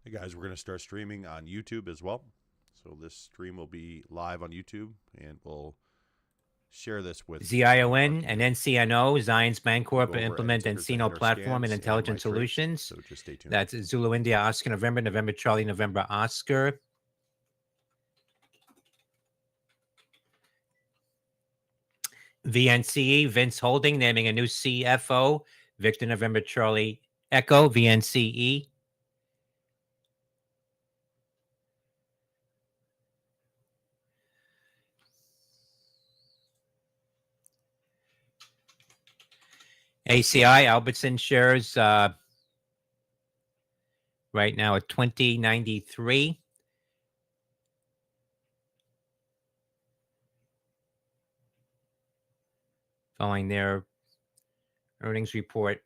Hey guys, we're going to start streaming on YouTube as well. So this stream will be live on YouTube, and we'll share this with ZION and NCNO, Zions Bancorp, implement Encino Platform and Intelligent Solutions. So just stay tuned. That's Zulu India, Oscar, November, November, Charlie, November, Oscar. VNCE, Vince Holding, naming a new CFO, Victor, November, Charlie, Echo, VNCE. ACI, Albertson shares right now at 2093. Following their earnings report.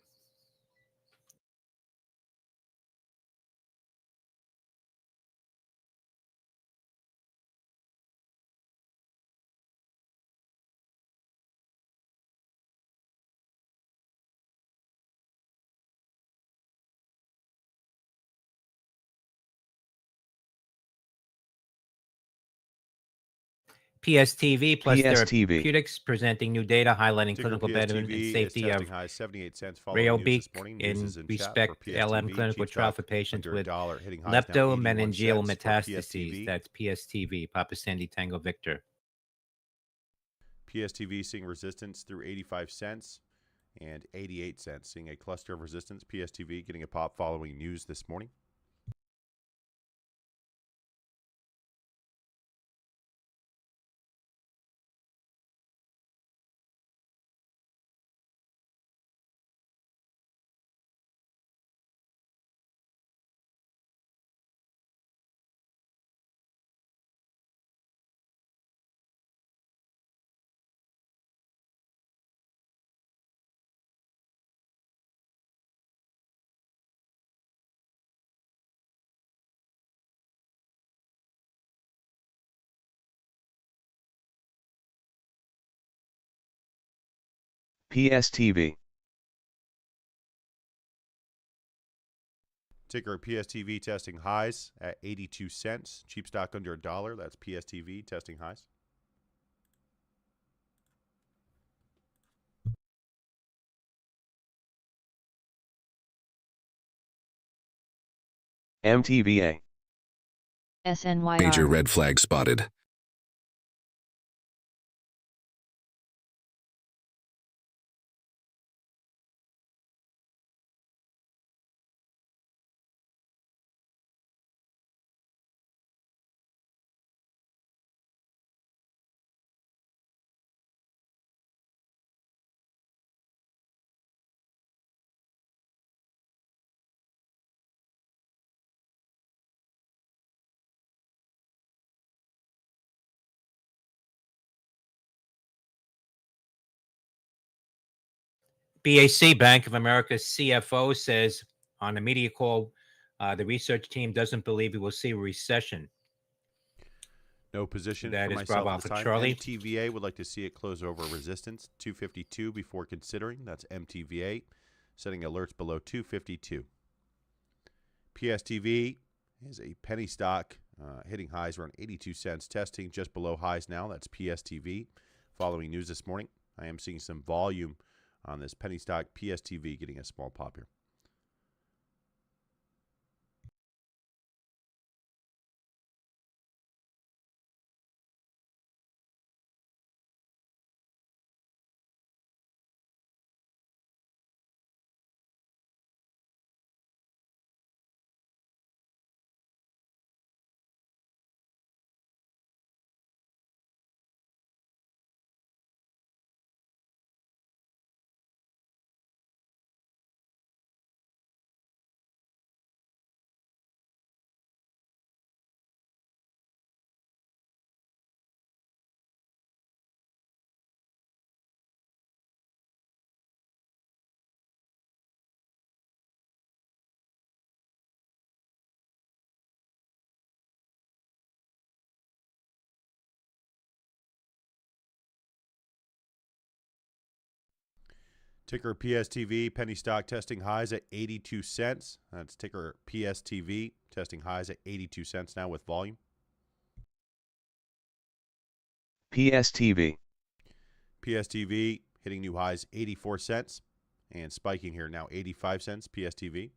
PSTV plus Therapeutics presenting new data highlighting clinical benefit and safety of Rayobic in respect LM clinical trial for patients with leptomeningeal metastases. That's PSTV, Papa Sandy Tango Victor. PSTV seeing resistance through 85 cents and 88 cents, seeing a cluster of resistance. PSTV getting a pop following news this morning. PSTV. Ticker PSTV testing highs at 82 cents. Cheap stock under $1. That's PSTV testing highs. MTVA. SNYR. Major red flag spotted. BAC, Bank of America CFO, says on a media call, the research team doesn't believe we will see a recession. No position that for is myself Bravo this for time. Charlie. MTVA would like to see it close over resistance 252 before considering. That's MTVA, setting alerts below 252. PSTV is a penny stock, hitting highs around 82 cents, testing just below highs now. That's PSTV. Following news this morning, I am seeing some volume on this penny stock. PSTV getting a small pop here. Ticker PSTV, penny stock testing highs at 82 cents. That's ticker PSTV, testing highs at 82 cents now with volume. PSTV. PSTV hitting new highs 84 cents and spiking here now 85 cents. PSTV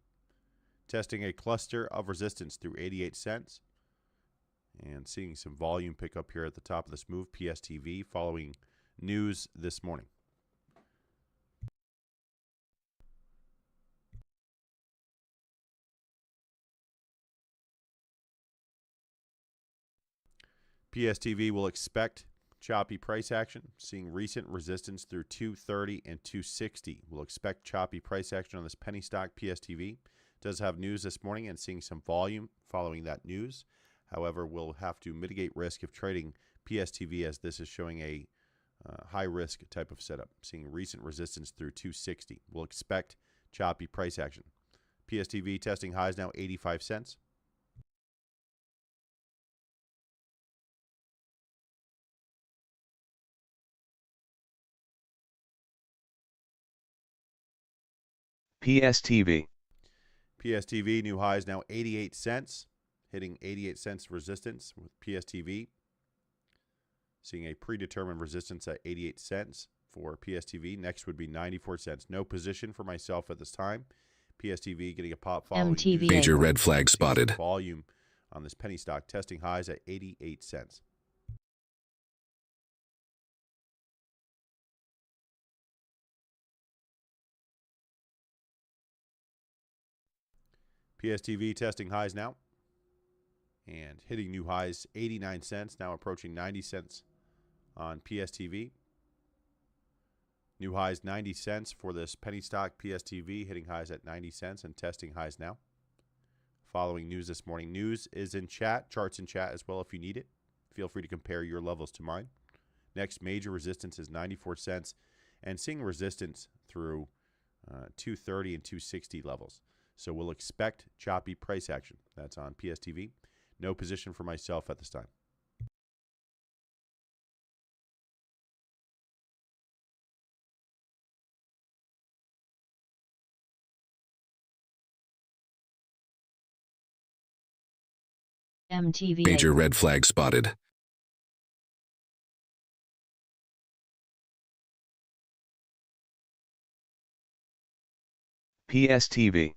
testing a cluster of resistance through 88 cents and seeing some volume pick up here at the top of this move. PSTV following news this morning. PSTV will expect choppy price action, seeing recent resistance through 230 and 260. We'll expect choppy price action on this penny stock. PSTV does have news this morning and seeing some volume following that news. However, we'll have to mitigate risk of trading PSTV as this is showing a high risk type of setup, seeing recent resistance through 260. We'll expect choppy price action. PSTV testing highs now 85 cents. PSTV. PSTV new highs now 88 cents, hitting 88 cents resistance with PSTV. Seeing a predetermined resistance at 88 cents for PSTV. Next would be 94 cents. No position for myself at this time. PSTV getting a pop following MTV. news. Major red flag spotted. Volume on this penny stock testing highs at 88 cents. PSTV testing highs now and hitting new highs 89 cents, now approaching 90 cents on PSTV. New highs 90 cents for this penny stock PSTV, hitting highs at 90 cents and testing highs now. Following news this morning. News is in chat, charts in chat as well if you need it. Feel free to compare your levels to mine. Next major resistance is 94 cents and seeing resistance through 230 and 260 levels. So we'll expect choppy price action. That's on PSTV. No position for myself at this time. MTV. Major red flag spotted. PSTV.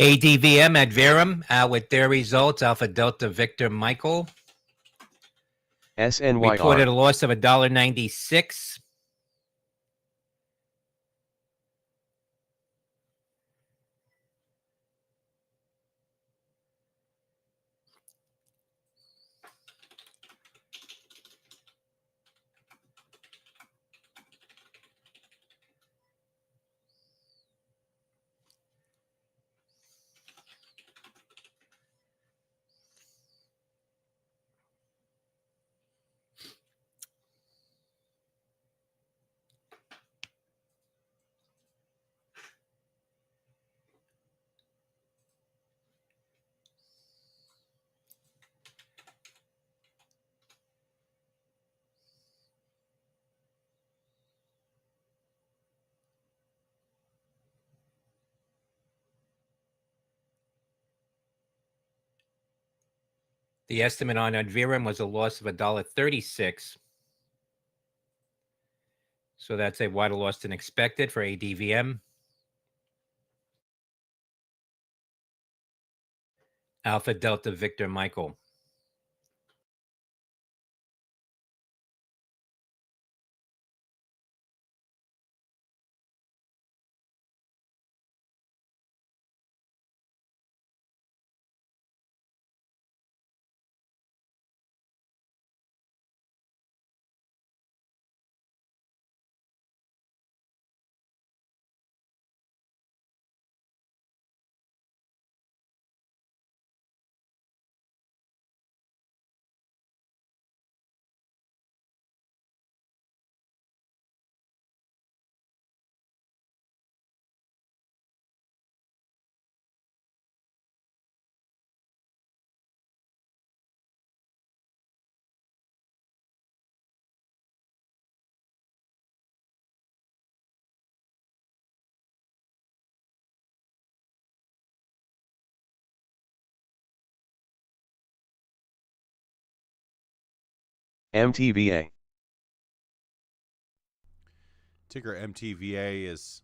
ADVM at Verum out with their results. Alpha Delta Victor Michael SNYR. reported a loss of $1.96. The estimate on Adverum was a loss of $1.36. So that's a wider loss than expected for ADVM. Alpha Delta Victor Michael. MTVA. Ticker MTVA is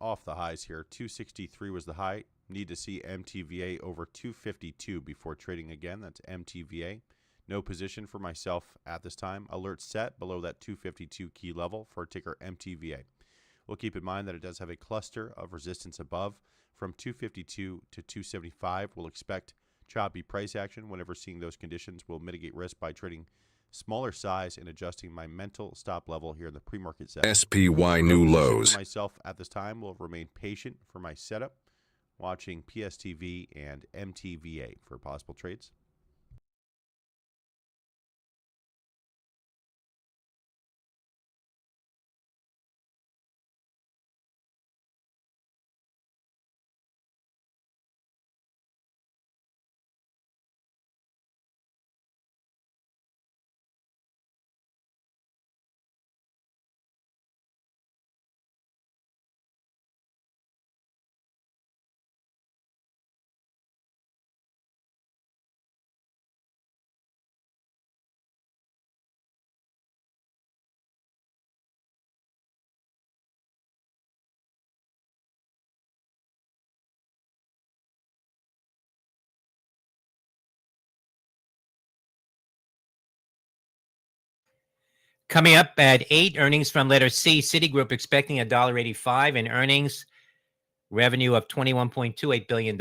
off the highs here. 263 was the high. Need to see MTVA over 252 before trading again. That's MTVA. No position for myself at this time. Alert set below that 252 key level for ticker MTVA. We'll keep in mind that it does have a cluster of resistance above from 252 to 275. We'll expect choppy price action. Whenever seeing those conditions, we'll mitigate risk by trading smaller size and adjusting my mental stop level here in the pre-market set. SPY new lows. For myself at this time will remain patient for my setup, watching PSTV and MTVA for possible trades. Coming up at 8, earnings from letter C. Citigroup expecting $1.85 in earnings, revenue of $21.28 billion.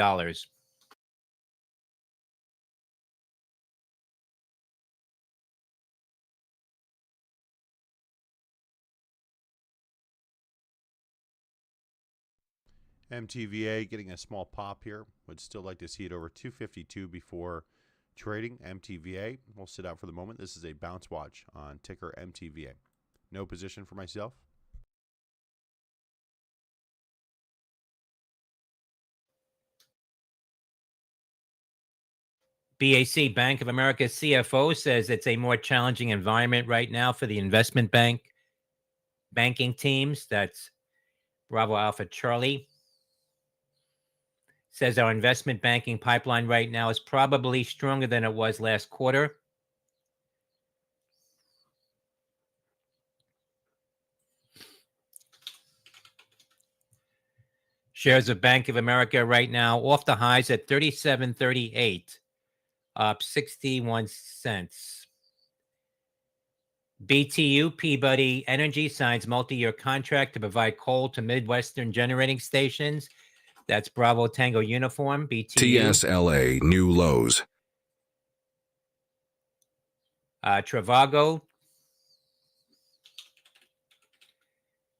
MTVA getting a small pop here. Would still like to see it over 252 before trading. MTVA will sit out for the moment. This is a bounce watch on ticker MTVA. No position for myself. BAC, Bank of America CFO, says it's a more challenging environment right now for the investment banking teams. That's Bravo Alpha Charlie. Says our investment banking pipeline right now is probably stronger than it was last quarter. Shares of Bank of America right now off the highs at $37.38, up 61 cents. BTU, Peabody Energy, signs multi-year contract to provide coal to Midwestern generating stations. That's Bravo Tango Uniform, BTU. TSLA new lows. Travago,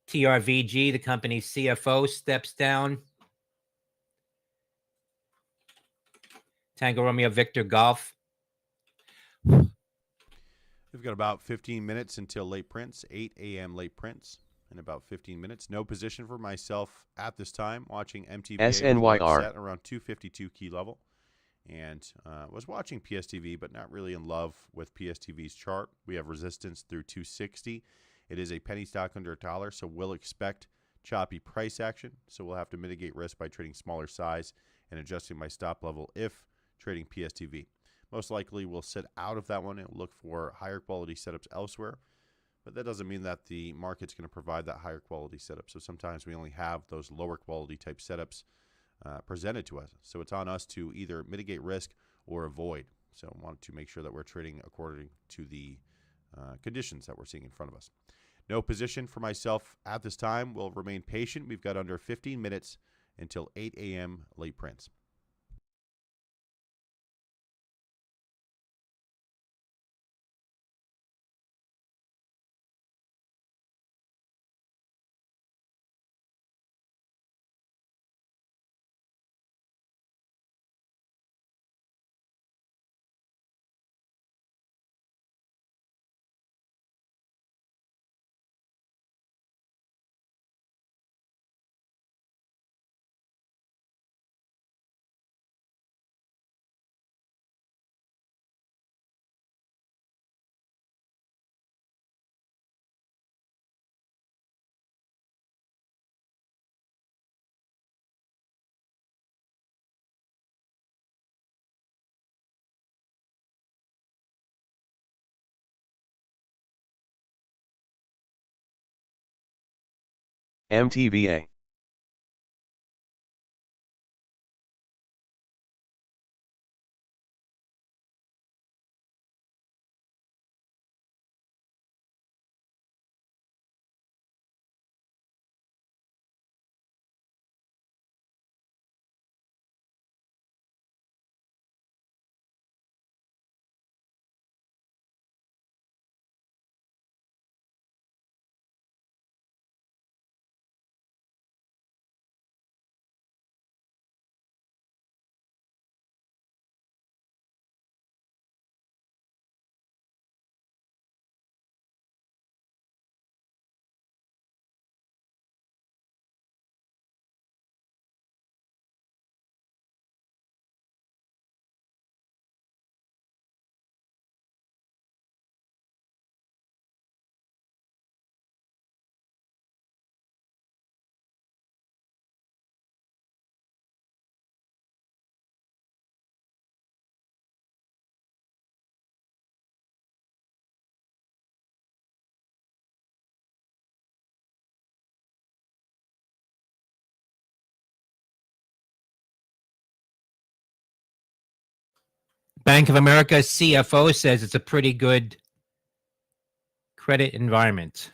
TRVG, the company's CFO, steps down. Tango Romeo Victor Golf. We've got about 15 minutes until late prints, 8 a.m. late prints in about 15 minutes. No position for myself at this time. Watching MTVA SNYR set around 252 key level. And was watching PSTV, but not really in love with PSTV's chart. We have resistance through 260. It is a penny stock under $1, so we'll expect choppy price action. So we'll have to mitigate risk by trading smaller size and adjusting my stop level if trading PSTV. Most likely we'll sit out of that one and look for higher quality setups elsewhere. But that doesn't mean that the market's going to provide that higher quality setup. So sometimes we only have those lower quality type setups presented to us. So it's on us to either mitigate risk or avoid. So I want to make sure that we're trading according to the conditions that we're seeing in front of us. No position for myself at this time. We'll remain patient. We've got under 15 minutes until 8 a.m. late prints. MTVA. Bank of America CFO says it's a pretty good credit environment.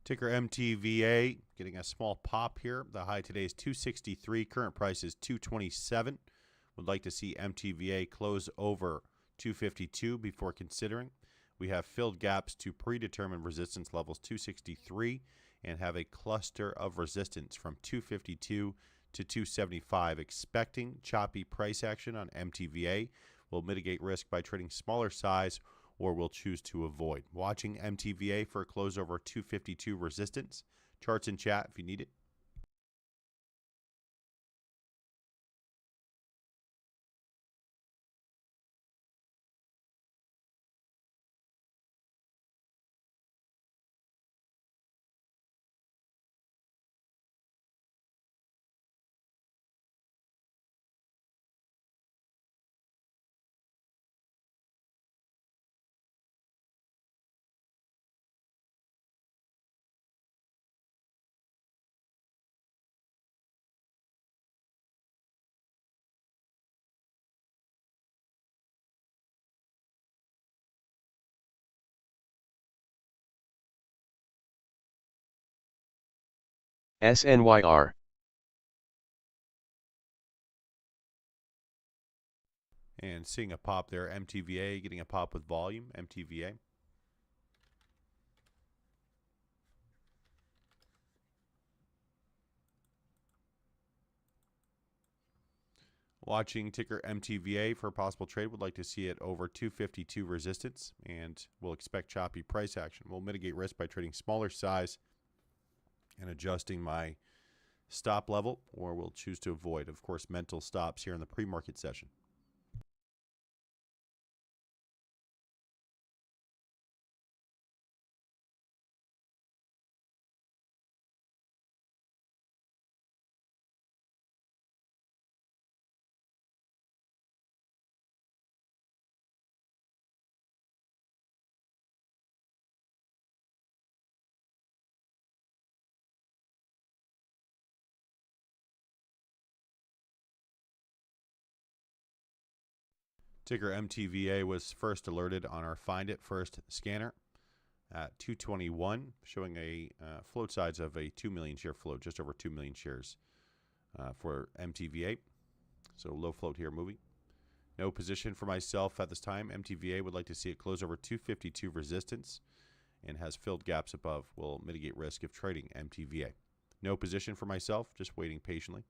Ticker MTVA getting a small pop here. The high today is 263. Current price is 227. Would like to see MTVA close over 252 before considering. We have filled gaps to predetermined resistance levels 263 and have a cluster of resistance from 252 to 275. Expecting choppy price action on MTVA. Will mitigate risk by trading smaller size or will choose to avoid. Watching MTVA for a close over 252 resistance. Charts in chat if you need it. SNYR. And seeing a pop there, MTVA getting a pop with volume, MTVA. Watching ticker MTVA for a possible trade. Would like to see it over 252 resistance and we'll expect choppy price action. We'll mitigate risk by trading smaller size and adjusting my stop level, or we'll choose to avoid, of course, mental stops here in the pre-market session. Ticker MTVA was first alerted on our Find It First scanner at 221, showing a float size of a 2 million share float, just over 2 million shares for MTVA. So low float here moving. No position for myself at this time. MTVA would like to see it close over 252 resistance and has filled gaps above. Will mitigate risk of trading MTVA. No position for myself, just waiting patiently.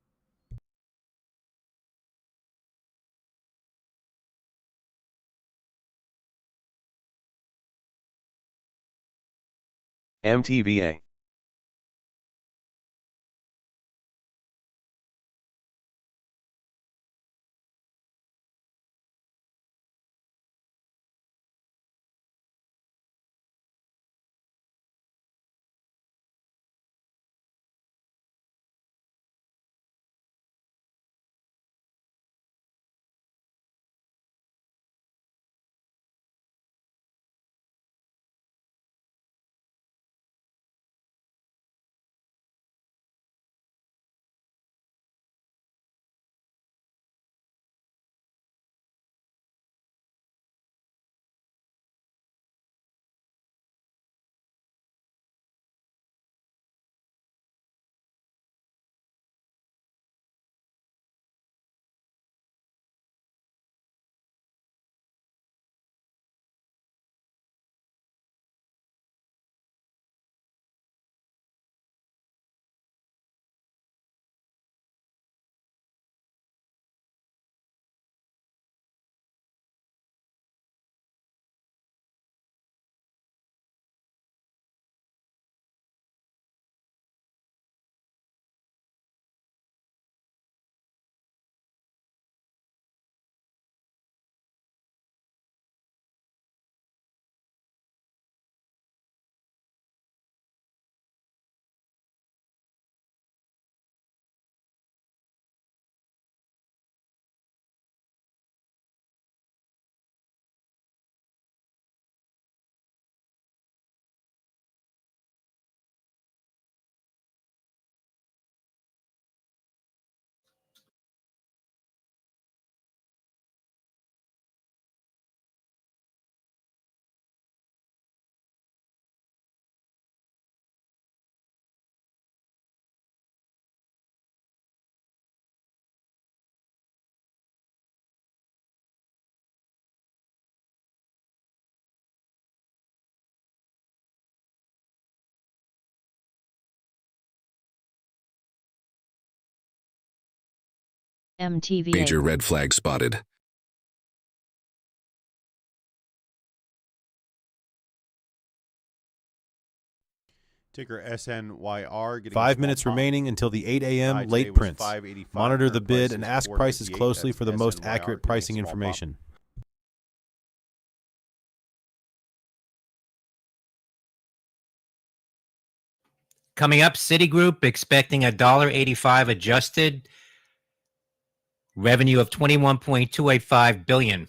MTVA. MTVA. Major red flag spotted. Ticker SNYR. 5 minutes remaining until the 8 a.m. late prints. Monitor the bid and ask prices closely for the most accurate pricing information. Coming up, Citigroup expecting $1.85 adjusted. Revenue of $21.285 billion.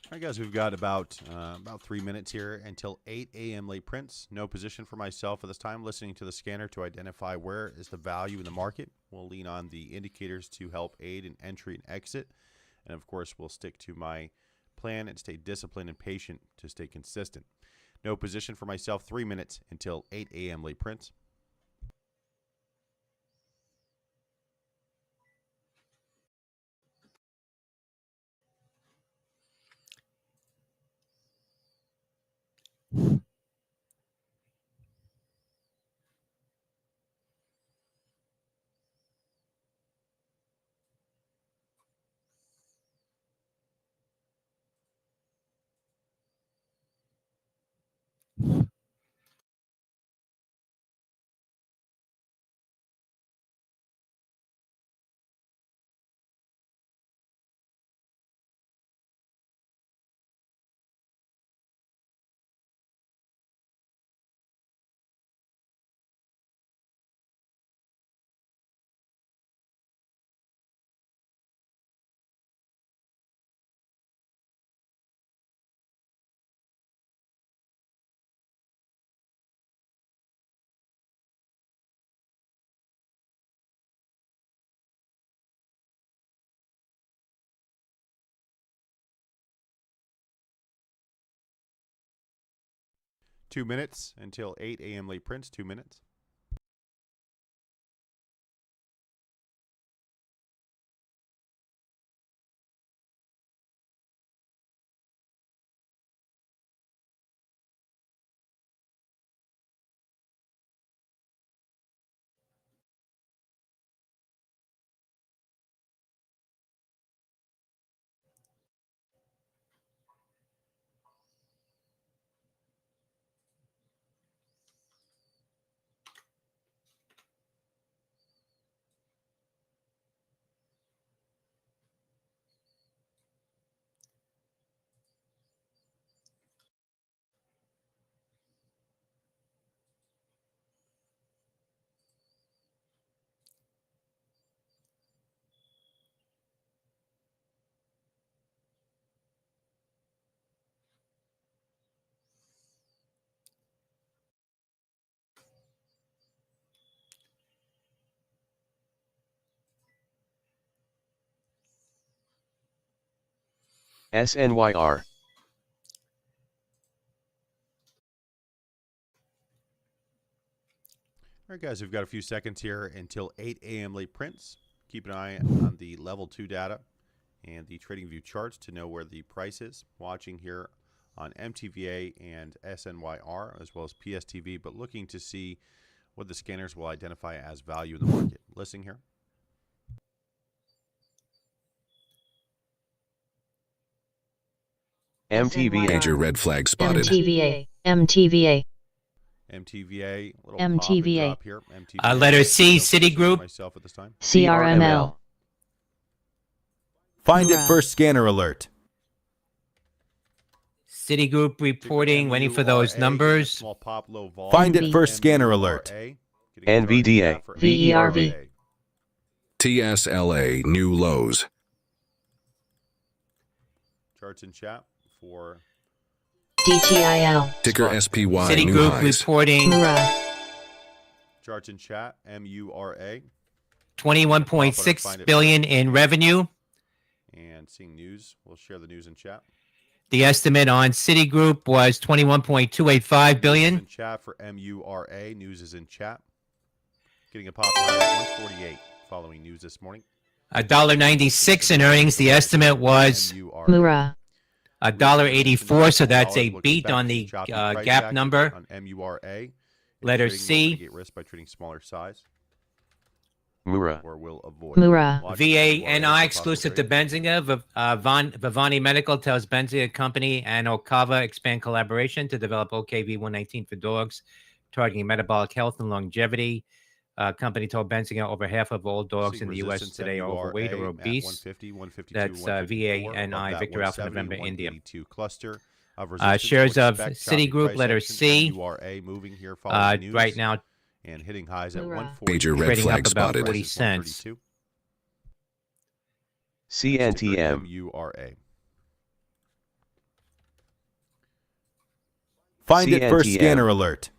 All right, guys, we've got about 3 minutes here until 8 a.m. late prints. No position for myself at this time. Listening to the scanner to identify where is the value in the market. We'll lean on the indicators to help aid in entry and exit. And, of course, we'll stick to my plan and stay disciplined and patient to stay consistent. No position for myself. 3 minutes until 8 a.m. late prints. 2 minutes until 8 a.m. late prints. 2 minutes. SNYR. All right, guys, we've got a few seconds here until 8 a.m. late prints. Keep an eye on the level 2 data and the TradingView charts to know where the price is. Watching here on MTVA and SNYR as well as PSTV, but looking to see what the scanners will identify as value in the market. Listening here. MTVA. Major red flag spotted. MTVA. MTVA. MTVA. Little MTVA. pop and drop here. MTVA. Letter C, No position for Citigroup. myself at this time. CRML. Find it Hoorah. first scanner alert. Citigroup reporting, waiting for those MURA, numbers. small pop, low volume. Find it first scanner alert. MURA, getting a NVDA. chart for VERV. MURA. TSLA new lows. Charts in chat for DTIL. Ticker SPY new Citigroup highs. reporting Hoorah. charts in chat. MURA. 21.6 billion in revenue. And seeing news. We'll share the news in chat. The estimate on Citigroup was 21.285 News billion. in chat for MURA. News is in chat. Getting a pop at 148 following news this morning. $1.96 in earnings. The estimate was MURA. Hoorah. $1.84, so that's a Would beat expect on the choppy price gap action number. on MURA. Letter Trading will C. mitigate risk by trading smaller size, Mura. or will avoid. Hoorah. Watching VANI MURA exclusive to possible trade. Benzinga. Vivani Medical tells Benzinga Company and Okava expand collaboration to develop OKV-119 for dogs, targeting metabolic health and longevity. Company told Benzinga over half of all dogs Seeing in the U.S. resistance today are MURA overweight or at obese. 150, 152, That's 154, VANI, above that Victor Alpha 170, November, India. 182 cluster of resistance. Shares We'll of expect choppy Citigroup, price letter action. C. MURA moving here following news Right now, and hitting highs at Hoorah. 140. Major red trading flag up about spotted. 40 cents. 132. CNTM. MURA. Find it first CNTM. scanner alert.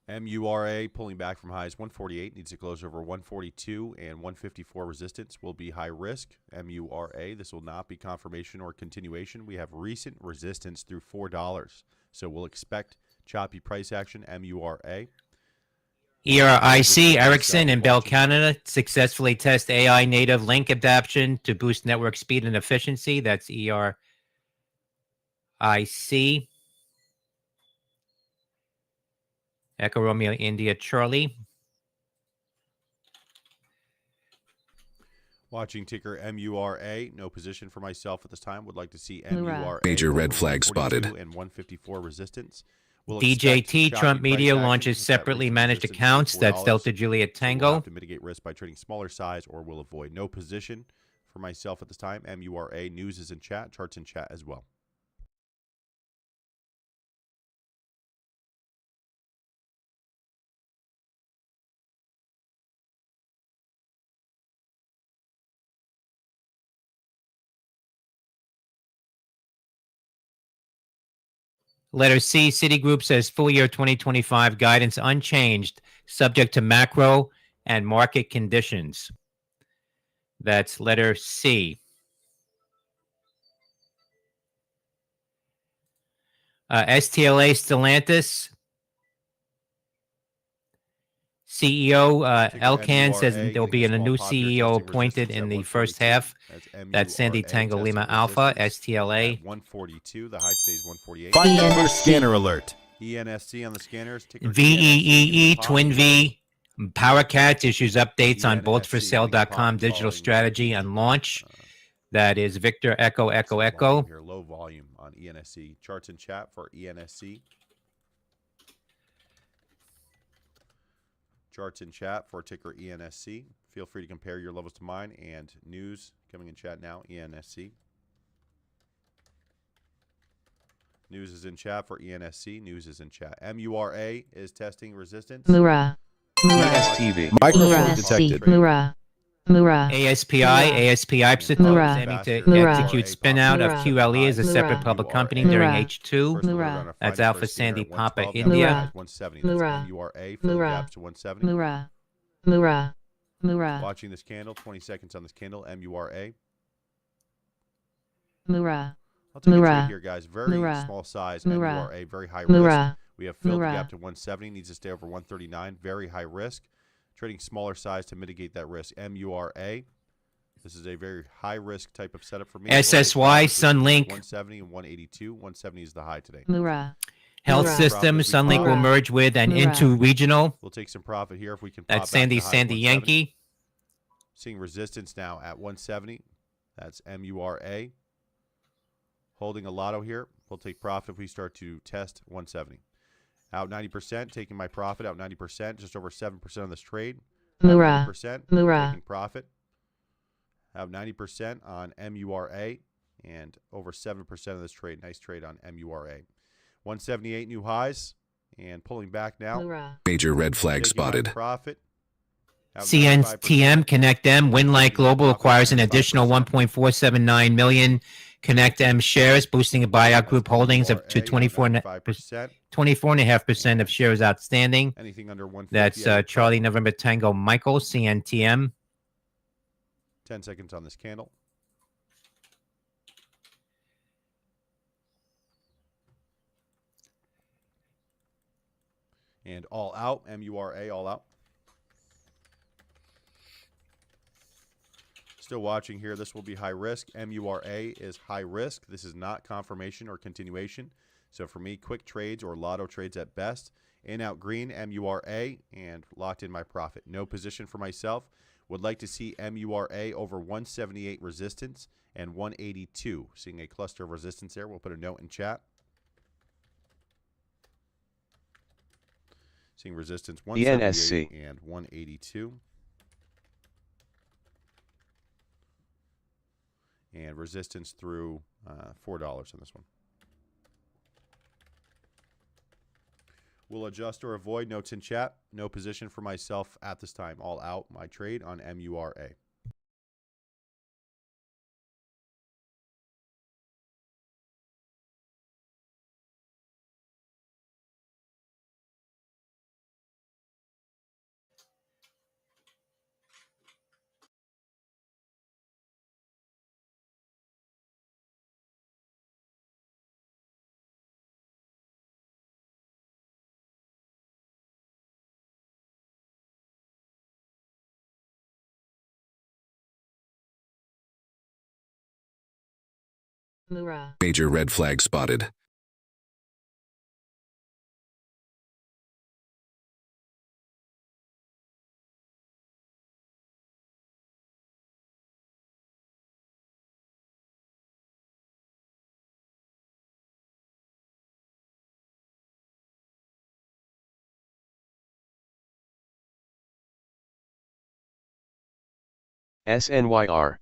MURA pulling back from highs 148, needs to close over 142 and 154 resistance will be high risk. MURA, this will not be confirmation or continuation. We have recent resistance through $4, so we'll expect choppy price action. MURA. ERIC, Ericsson and Bell Canada successfully test AI native link adaptation to boost network speed and efficiency. That's ERIC. Echo Romeo India Charlie. Watching ticker MURA, no position for myself at this time. Would like to see Hoorah. MURA. Major red over flag 142 spotted. And 154 resistance. We'll DJT, expect Trump choppy Media price action launches at that separately recent managed resistance accounts. through That's $4. Delta Juliet So we'll Tango. have to mitigate risk by trading smaller size or will avoid. No position for myself at this time. MURA. News is in chat. Charts in chat as well. Letter C, Citigroup says full year 2025 guidance unchanged, subject to macro and market conditions. That's letter C. STLA Stellantis. CEO Elkan says there'll be a new CEO appointed in the first half. That's Sandy Tango Lima Alpha, STLA. 142. The high today is 148. Fire scanner alert. ENSC on the scanners. VEEE Twin V. PowerCat issues updates on boltsforsale.com digital strategy and launch. That is Victor Echo Echo Echo. Here, low volume on ENSC. Charts in chat for ENSC. Charts in chat for ticker ENSC. Feel free to compare your levels to mine. And news coming in chat now, ENSC. News is in chat for ENSC. News is in chat. MURA is testing resistance. Mura. PSTV. Microphone detected. Mura. ASPI planning to execute spin-out of QLE as a separate public company during H2. That's Alpha Sandy Papa India. 170. That's MURA. Filling gaps to 170. Mura. Watching this candle. 20 seconds on this candle. MURA. Mura. I'll take a trade here, guys. Very small size. MURA. Very high risk. We have filled the gap to 170. Needs to stay over 139. Very high risk. Trading smaller size to mitigate that risk. MURA. This is a very high risk type of setup for me. SSY Sunlink. 170 and 182. 170 is the high today. Health System. Sunlink will merge with and into regional. We'll take some profit here if we can. That's Sandy Yankee. Seeing resistance now at 170. That's MURA. Holding a lotto here. We'll take profit if we start to test 170. Out 90%, taking my profit. Out 90%, just over 7% on this trade. Mura. 90%, taking profit. Out 90% on MURA and over 7% of this trade. Nice trade on MURA. 178 new highs and pulling back now. Major red flag spotted. Profit. CNTM Connect M Winlight Global acquires an additional 1.479 million Connect M shares, boosting a buyout group holdings to 24.5% of shares outstanding. Anything under 150. That's Charlie November Tango Michael, CNTM. 10 seconds on this candle. And all out, MURA, all out. Still watching here. This will be high risk. MURA is high risk. This is not confirmation or continuation. So for me, quick trades or lotto trades at best. In, out, green, MURA, and locked in my profit. No position for myself. Would like to see MURA over 178 resistance and 182. Seeing a cluster of resistance there. We'll put a note in chat. Seeing resistance 178 and 182. And resistance through $4 on this one. We'll adjust or avoid notes in chat. No position for myself at this time. All out my trade on MURA. Major red flag spotted. SNYR.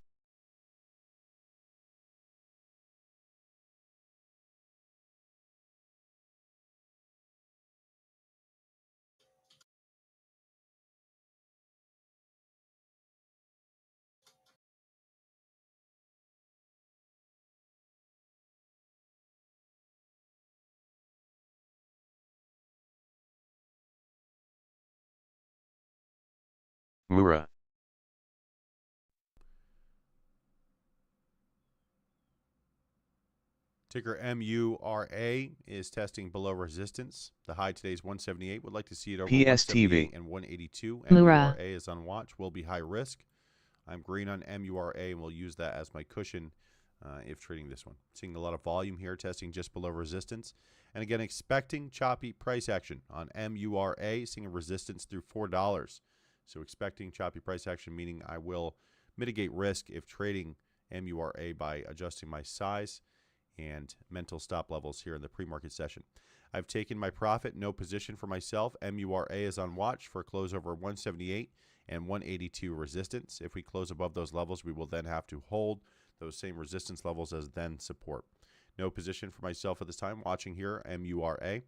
Mura. Ticker MURA is testing below resistance. The high today is 178. Would like to see it over 178 and 182. MURA is on watch. Will be high risk. I'm green on MURA and we'll use that as my cushion if trading this one. Seeing a lot of volume here, testing just below resistance. And again, expecting choppy price action on MURA, seeing a resistance through $4. So expecting choppy price action, meaning I will mitigate risk if trading MURA by adjusting my size and mental stop levels here in the pre-market session. I've taken my profit, no position for myself. MURA is on watch for a close over 178 and 182 resistance. If we close above those levels, we will then have to hold those same resistance levels as then support. No position for myself at this time. Watching here, MURA.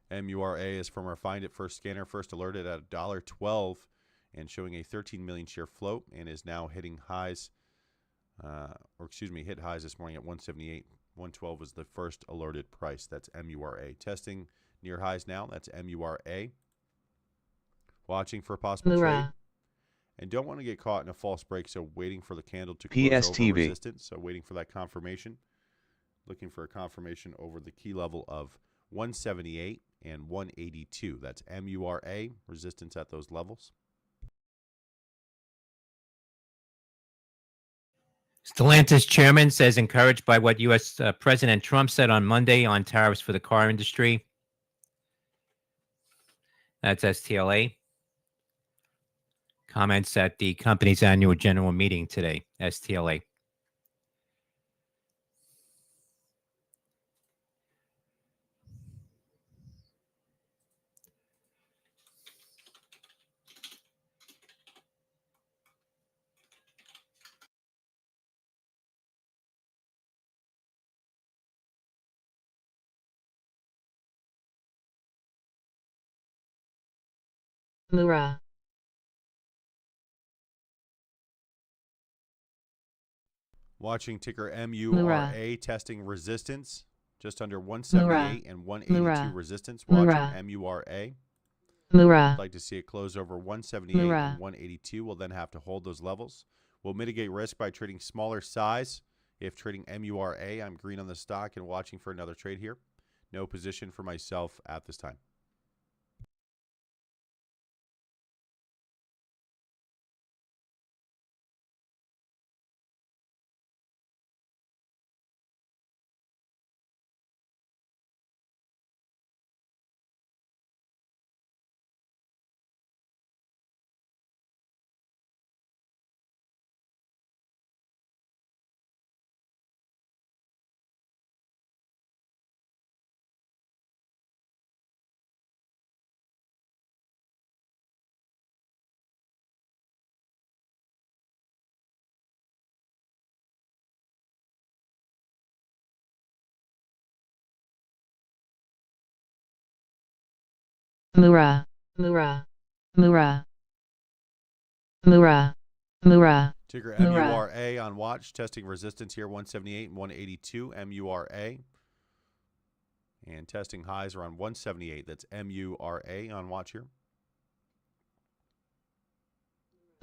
MURA is from our Find It First scanner, first alerted at $1.12 and showing a 13 million share float and is now hitting highs, hit highs this morning at 178. 112 was the first alerted price. That's MURA. Testing near highs now. That's MURA. Watching for a possible trade. And don't want to get caught in a false break, so waiting for the candle to close over resistance. So waiting for that confirmation. Looking for a confirmation over the key level of 178 and 182. That's MURA, resistance at those levels. Stellantis chairman says encouraged by what U.S. President Trump said on Monday on tariffs for the car industry. That's STLA. Comments at the company's annual general meeting today, STLA. Mura. Watching ticker MURA testing resistance just under 178 and 182 resistance. Watching MURA. I'd like to see it close over 178 and 182. We'll then have to hold those levels. We'll mitigate risk by trading smaller size. If trading MURA, I'm green on the stock and watching for another trade here. No position for myself at this time. Mura. Mura. Mura. Mura. Mura. Ticker MURA on watch, testing resistance here, 178 and 182, MURA. And testing highs around 178. That's MURA on watch here.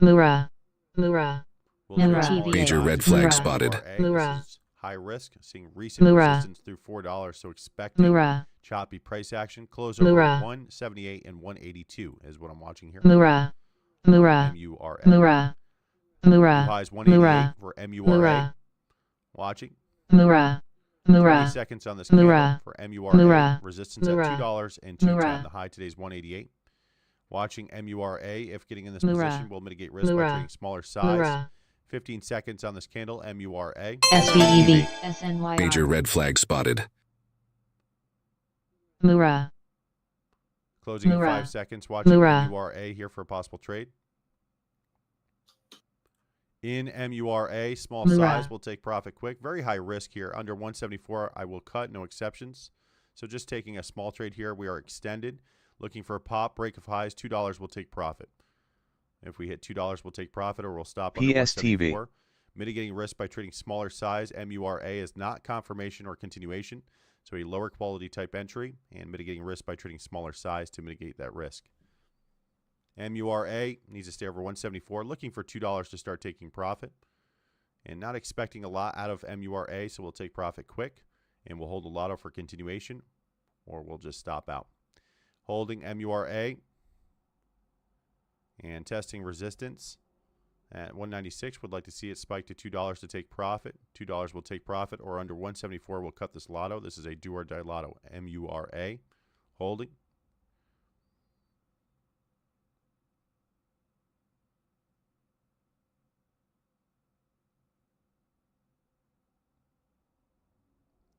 Mura. Mura. Major red flag spotted. Mura. High risk, seeing recent resistance through $4, so expecting choppy price action. Close over 178 and 182 is what I'm watching here. Mura. Mura. MURA. Mura. Mura. Highs 188 for MURA. Watching. Mura. Mura. 20 seconds on this candle for MURA. Resistance at $2 and $2.10. The high today is 188. Watching MURA. If getting in this position will mitigate risk by trading smaller size. 15 seconds on this candle. MURA. SVEB. SNYR. Major red flag spotted. Mura. Closing in 5 seconds. Watching MURA here for a possible trade. In MURA, small size will take profit quick. Very high risk here. Under 174, I will cut, no exceptions. So just taking a small trade here. We are extended. Looking for a pop, break of highs. $2 will take profit. If we hit $2, we'll take profit or we'll stop under 174. Mitigating risk by trading smaller size. MURA is not confirmation or continuation, so a lower quality type entry, and mitigating risk by trading smaller size to mitigate that risk. MURA needs to stay over 174, looking for $2 to start taking profit, and not expecting a lot out of MURA, so we'll take profit quick, and we'll hold a lotto for continuation, or we'll just stop out. Holding MURA and testing resistance at 196. Would like to see it spike to $2 to take profit. $2 will take profit, or under 174 we'll cut this lotto. This is a do or die lotto. MURA. Holding.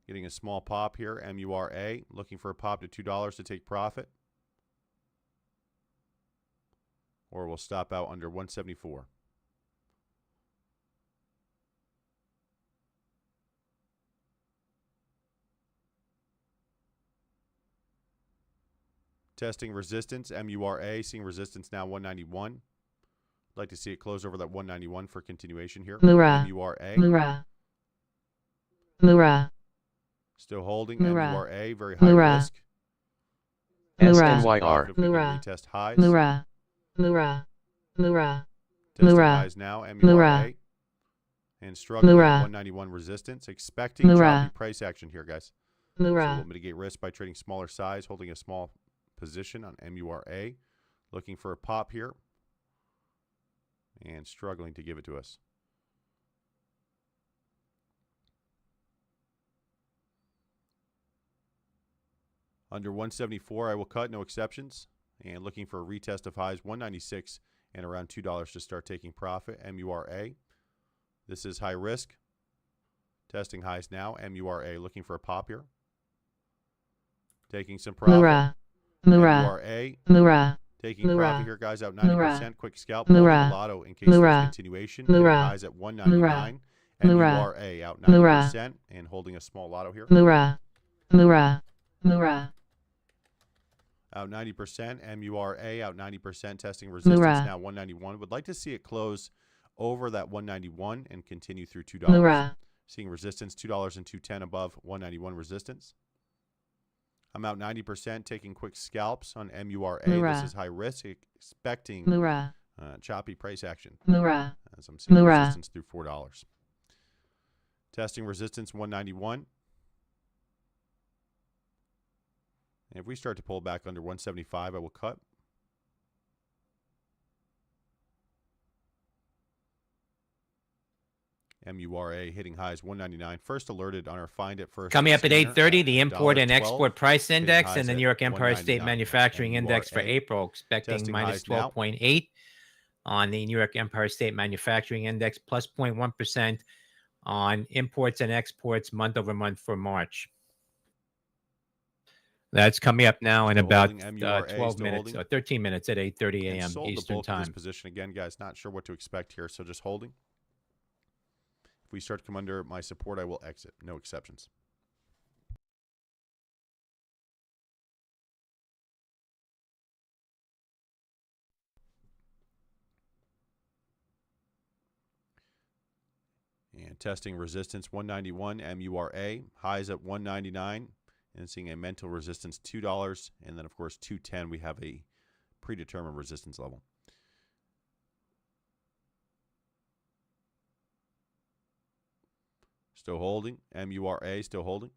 Getting a small pop here. MURA. Looking for a pop to $2 to take profit. Or we'll stop out under 174. Testing resistance, MURA, seeing resistance now 191. I'd like to see it close over that 191 for continuation here. MURA. MURA. MURA. MURA. Still holding. MURA. MURA, very high MURA. risk. SNYR. MURA. Retest highs. MURA. MURA. MURA. Testing MURA. highs now. MURA. MURA. And struggling MURA. at 191 resistance. Expecting MURA. choppy price action here, guys. So MURA. we'll mitigate risk by trading smaller size, holding a small position on MURA. Looking for a pop here. And struggling to give it to us. Under 174, I will cut, no exceptions. And looking for a retest of highs, 196 and around $2 to start taking profit. MURA. This is high risk. Testing highs now. MURA looking for a pop here. Taking some profit. MURA. MURA. MURA. MURA. Taking MURA. profit here, guys, out 90%. MURA. Quick scalp. MURA. Lotto in case of MURA. continuation. MURA. Highs at 199. MURA. MURA out MURA. 90% and holding a small lotto here. MURA. MURA. MURA. Out 90%. MURA out 90%. Testing resistance MURA. now 191. Would like to see it close over that 191 and continue through $2. MURA. Seeing resistance $2 and 210 above 191 resistance. I'm out 90%, taking quick scalps on MURA. MURA. This is high risk, expecting MURA. choppy price action. MURA. As I'm seeing MURA. resistance through $4. Testing resistance 191. And if we start to pull back under 175, I will cut. MURA hitting highs 199. First alerted on our find it first. Coming up at scanner 8:30, the import and $1.12, export price index highs and the at New York Empire State 199. Manufacturing Index for MURA. April, expecting Testing minus highs now. 12.8 on the New York Empire State Manufacturing Index, plus 0.1% on imports and exports month over month for March. That's coming up now in Still about holding. MURA 12 still minutes, holding. 13 minutes at 8:30 And a.m. sold the Eastern bulk of this Time. position again, guys. Not sure what to expect here, so just holding. If we start to come under my support, I will exit. No exceptions. And testing resistance 191 MURA, highs at 199, and seeing a mental resistance $2, and then of course 210. We have a predetermined resistance level. Still holding. MURA still holding.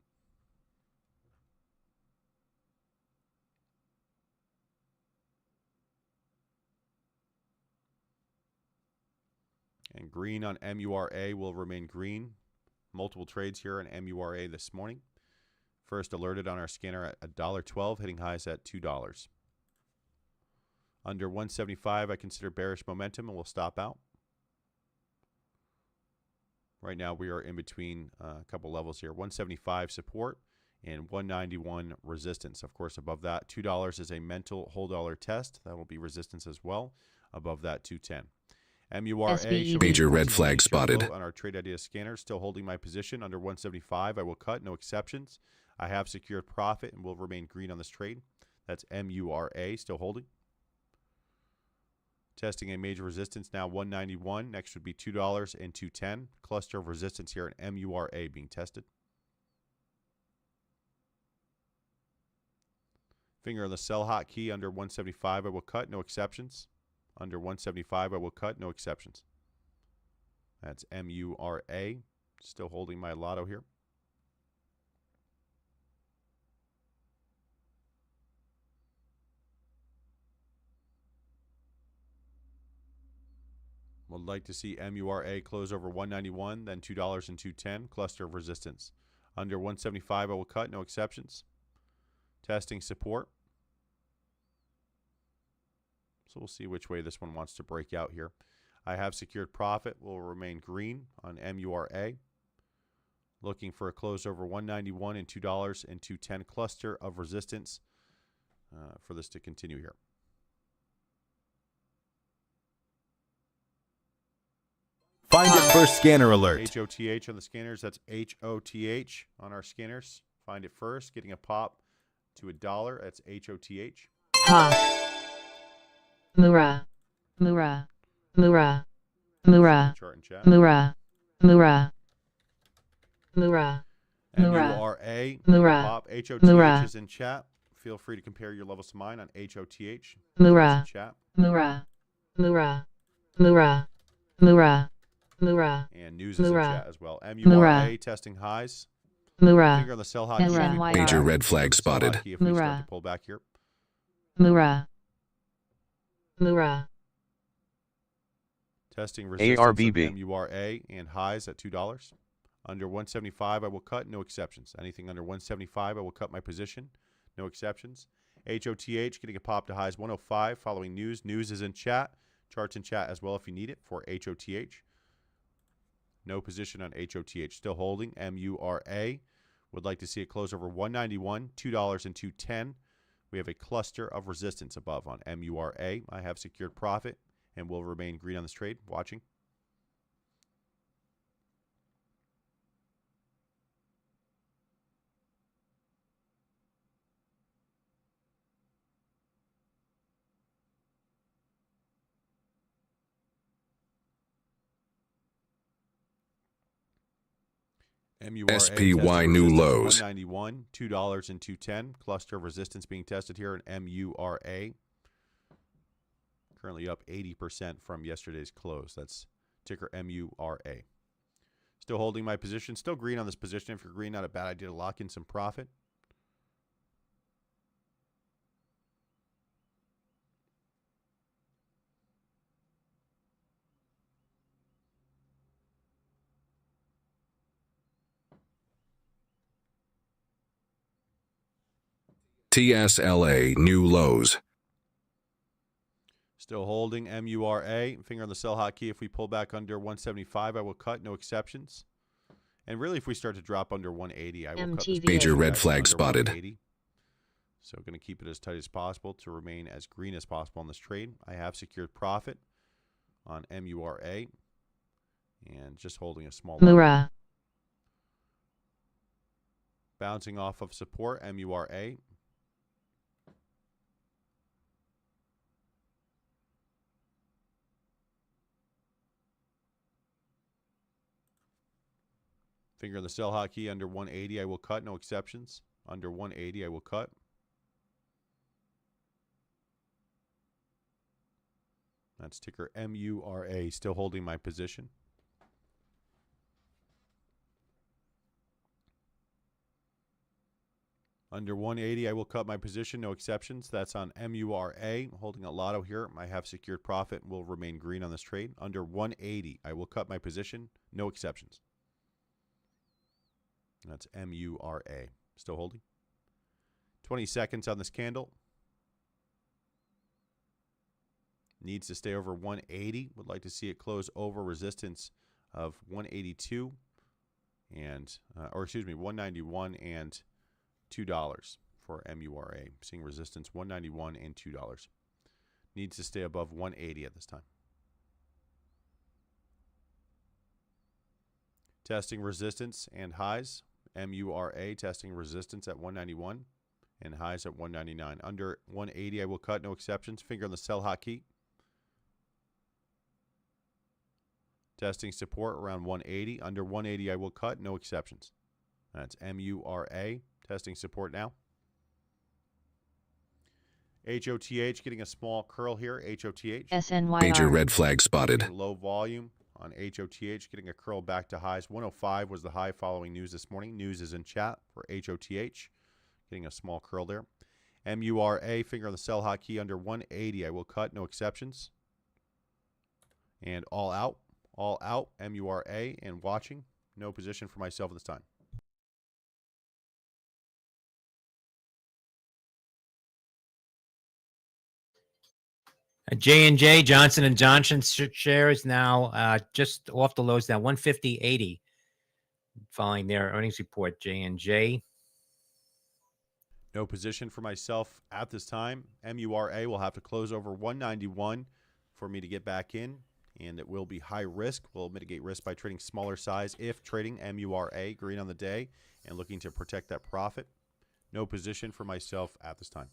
And green on MURA will remain green. Multiple trades here on MURA this morning. First alerted on our scanner at $1.12, hitting highs at $2. Under 175, I consider bearish momentum and we'll stop out. Right now we are in between a couple levels here. 175 support and 191 resistance. Of course, above that, $2 is a mental whole dollar test. That will be resistance as well. Above that, 210. MURA showing Major red flag continuation spotted. low on our trade idea scanner. Still holding my position under 175. I will cut, no exceptions. I have secured profit and will remain green on this trade. That's MURA still holding. Testing a major resistance now 191. Next would be $2 and 210. Cluster of resistance here at MURA being tested. Finger on the sell hotkey under 175. I will cut, no exceptions. Under 175, I will cut, no exceptions. That's MURA. Still holding my lotto here. Would like to see MURA close over 191, then $2 and 210. Cluster of resistance. Under 175, I will cut, no exceptions. Testing support. So we'll see which way this one wants to break out here. I have secured profit. Will remain green on MURA. Looking for a close over 191 and $2 and 210. Cluster of resistance for this to continue here. Find it first scanner alert. HOTH on the scanners. That's HOTH on our scanners. Find it first. Getting a pop to $1. That's HOTH. Ha. Mura. Mura. Mura. Mura. Chart and chat. Mura. Mura. Mura. MURA. Mura. Pop. HOTH Mura. is in chat. Feel free to compare your levels to mine on HOTH. Mura. Chat. Mura. Mura. Mura. Mura. Mura. And news is in chat as well. MURA Mura. testing highs. Mura. Finger on the sell hotkey. Mura. Major red flag spotted. If we start Mura. to pull back here. Mura. Mura. Testing resistance ARBB. of MURA and highs at $2. Under 175, I will cut, no exceptions. Anything under 175, I will cut my position, no exceptions. HOTH getting a pop to highs 105 following news. News is in chat. Charts in chat as well if you need it for HOTH. No position on HOTH. Still holding. MURA. Would like to see it close over 191, $2 and 210. We have a cluster of resistance above on MURA. I have secured profit and will remain green on this trade. Watching. MURA SPY new lows. 191, $2 and 210. Cluster of resistance being tested here in MURA. Currently up 80% from yesterday's close. That's ticker MURA. Still holding my position. Still green on this position. If you're green, not a bad idea to lock in some profit. TSLA new lows. Still holding MURA. Finger on the sell hotkey. If we pull back under 175, I will cut. No exceptions. And really, if we start to drop under 180, I will cut. This Major red flag under spotted. 180. So going to keep it as tight as possible to remain as green as possible on this trade. I have secured profit on MURA. And just holding a small Mura. bouncing off of support, MURA. Finger on the sell hotkey under 180, I will cut, no exceptions. Under 180, I will cut. That's ticker MURA, still holding my position. Under 180, I will cut my position, no exceptions. That's on MURA, holding a lotto here. I have secured profit and will remain green on this trade. Under 180, I will cut my position, no exceptions. That's MURA. Still holding. 20 seconds on this candle. Needs to stay over 180. Would like to see it close over resistance of 182 and, or excuse me, 191 and $2 for MURA. Seeing resistance 191 and $2. Needs to stay above 180 at this time. Testing resistance and highs. MURA testing resistance at 191 and highs at 199. Under 180, I will cut, no exceptions. Finger on the sell hotkey. Testing support around 180. Under 180, I will cut. No exceptions. That's MURA. Testing support now. HOTH getting a small curl here. HOTH. SNYR. Major red flag spotted. Low volume on HOTH, getting a curl back to highs. 105 was the high following news this morning. News is in chat for HOTH. Getting a small curl there. MURA, finger on the sell hotkey under 180. I will cut. No exceptions. And all out. All out. MURA and watching. No position for myself at this time. J&J, Johnson & Johnson share is now just off the lows now, 150.80 following their earnings report, J&J. No position for myself at this time. MURA will have to close over 191 for me to get back in, and it will be high risk. We'll mitigate risk by trading smaller size if trading MURA, green on the day, and looking to protect that profit. No position for myself at this time.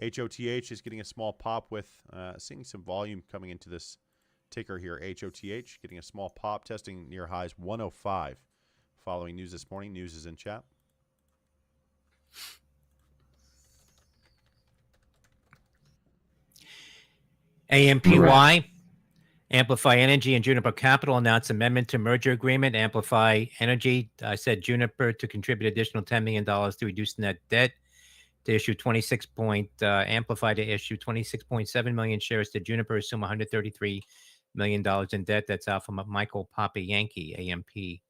HOTH is getting a small pop with seeing some volume coming into this ticker here. HOTH getting a small pop, testing near highs 105 following news this morning. News is in chat. AMPY, Amplify Energy and Juniper Capital announced amendment to merger agreement. Amplify Energy said Juniper to contribute additional $10 million to reduce net debt. To issue Amplify to issue 26.7 million shares to Juniper, assume $133 million in debt. That's out from Michael Papa Yankee, AMPY.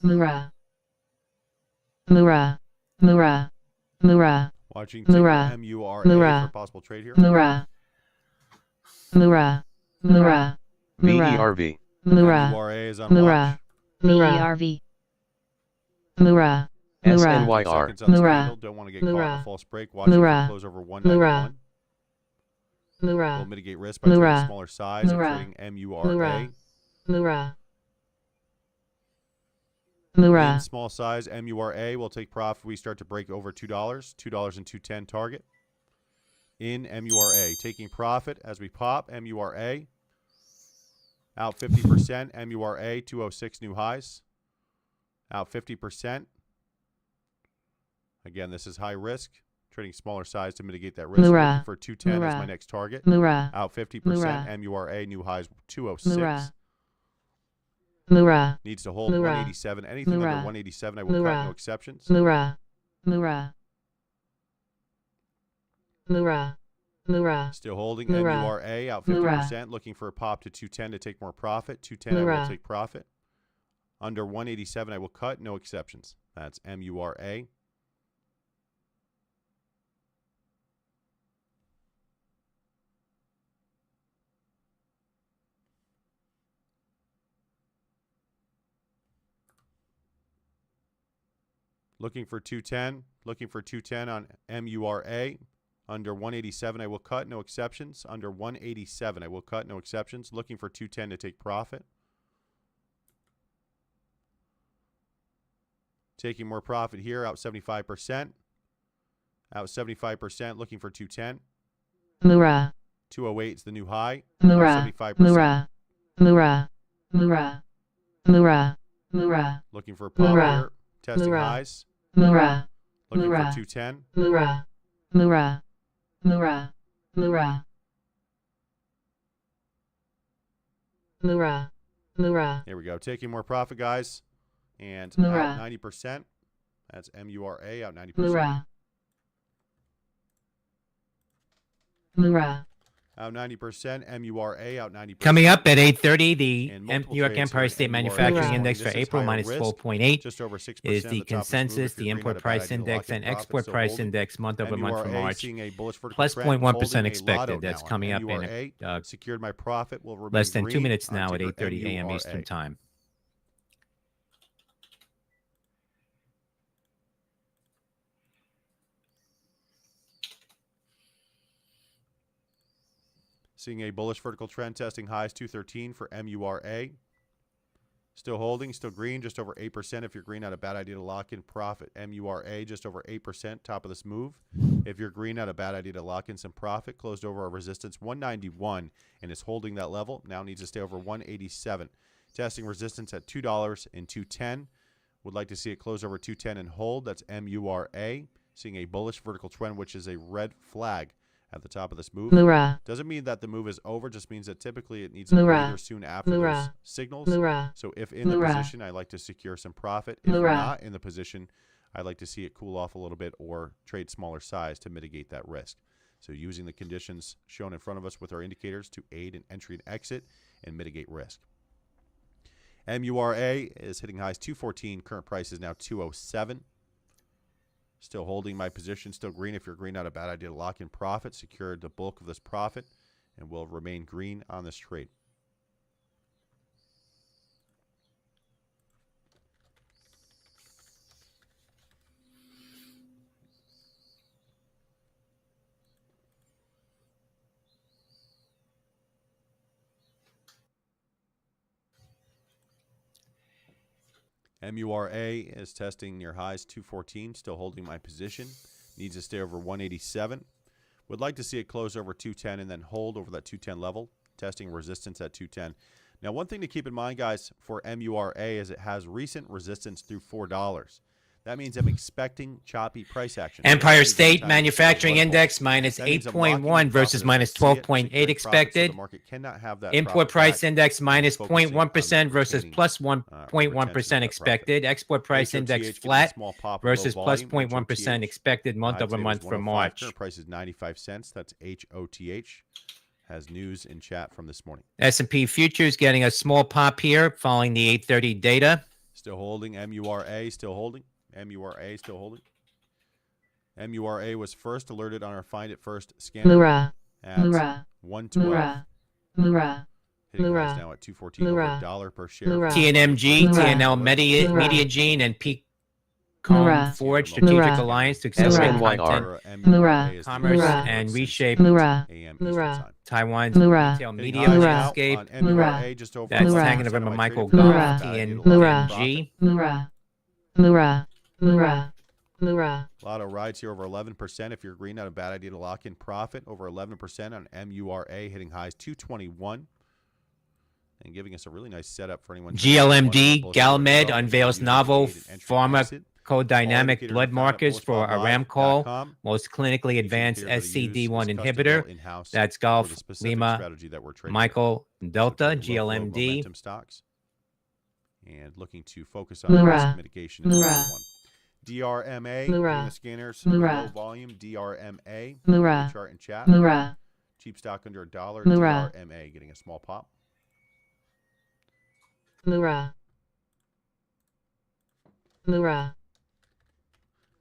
Mura. Mura. Mura. Mura. Watching Mura. MURA Mura. for possible trade here. Mura. Mura. Mura. MERV. Mura. MURA is on Mura. watch. MERV. Mura. SNYR. Seconds on the Mura. candle. Don't want to get caught in Mura. a false break. Watching Mura. for close over 191. Mura. We'll mitigate risk by Mura. trading smaller size and Mura. trading MURA. Mura. Mura. Mura. In small size, MURA will take profit. We start to break over $2. $2.210 target. In MURA, taking profit as we pop. MURA out 50%. MURA 206 new highs. Out 50%. Again, this is high risk. Trading smaller size to mitigate that risk. Mura. Looking for 210 Mura. as my next target. Mura. Out 50%. Mura. MURA new highs 206. Mura. Mura. Needs to hold Mura. 187. Anything Mura. under 187, I will Mura. cut. No exceptions. Mura. Mura. Mura. Mura. Still holding. Mura. MURA out Mura. 50%. Looking for a pop to 210 to take more profit. 210, I Mura. will take profit. Under 187, I will cut. No exceptions. That's MURA. Looking for 210. Looking for 210 on MURA. Under 187, I will cut. No exceptions. Under 187, I will cut. No exceptions. Looking for 210 to take profit. Taking more profit here. Out 75%. Out 75%. Looking for 210. Mura. 208 is the new high. Mura. Out 75%. Mura. Mura. Mura. Mura. Mura. Looking for a pop Mura. here. Testing Mura. highs. Mura. Looking Mura. for 210. Mura. Mura. Mura. Mura. Mura. Mura. There we go. Taking more profit, guys. And Mura. out 90%. That's MURA out 90%. Mura. Mura. Out 90%. MURA out 90%. Coming up at 8:30, the And New multiple York trades Empire here. State MURA Manufacturing Mura. Index for This is April higher minus risk. 12.8 Just over 6% is of the top of move. consensus, If you're the green, import not a bad price idea to index, lock in and profit, export still price holding. index month over month for MURA March. seeing a bullish vertical Plus trend, 0.1% holding a expected. lotto That's now on coming up in MURA. Secured my profit. Will remain less than 2 green minutes on now at ticker 8:30 a.m. MURA. Eastern Time. Seeing a bullish vertical trend, testing highs 213 for MURA. Still holding, still green, just over 8%. If you're green, not a bad idea to lock in profit. MURA, just over 8%, top of this move. If you're green, not a bad idea to lock in some profit. Closed over a resistance 191 and is holding that level. Now needs to stay over 187. Testing resistance at $2 and 210. Would like to see it close over 210 and hold. That's MURA. Seeing a bullish vertical trend, which is a red flag at the top of this move. Doesn't mean that the move is over, just means that typically it needs a breather soon after those signals. So if in the position, I like to secure some profit. If not in the position, I like to see it cool off a little bit or trade smaller size to mitigate that risk. So using the conditions shown in front of us with our indicators to aid in entry and exit and mitigate risk. MURA is hitting highs 214. Current price is now 207. Still holding my position, still green. If you're green, not a bad idea to lock in profit. Secure the bulk of this profit and will remain green on this trade. MURA is testing near highs 214, still holding my position. Needs to stay over 187. Would like to see it close over 210 and then hold over that 210 level. Testing resistance at 210. Now, one thing to keep in mind, guys, for MURA is it has recent resistance through $4. That means I'm expecting choppy price action. Empire State Manufacturing Index minus 8.1 versus minus 12.8 expected. The market cannot have that. Import Price Index minus 0.1% versus plus 1.1% expected. Export Price Index flat versus plus 0.1% expected month over month for March. Current price is 95 cents. That's HOTH. Has news in chat from this morning. S&P futures getting a small pop here following the 8:30 data. Still holding. MURA still holding. MURA still holding. MURA was first alerted on our Find It First scanner at 112. Hitting highs now at 214, over $1 per share. TNMG, TNL Mediagene, and Peak Forge Strategic Alliance to accelerate content, commerce, and reshape Taiwan's retail media landscape. That's Tagging November Michael Goff, TNMG. A lot of rides here over 11%. If you're green, not a bad idea to lock in profit. Over 11% on MURA, hitting highs 221. And giving us a really nice setup for anyone. GLMD, Galmed unveils novel pharmacodynamic blood markers for Aramco, most clinically advanced SCD1 inhibitor. That's Golf Lima Michael Delta, GLMD. And looking to focus on risk mitigation. DRMA, the scanners, low volume, DRMA, chart and chat. Cheap stock under $1, DRMA getting a small pop.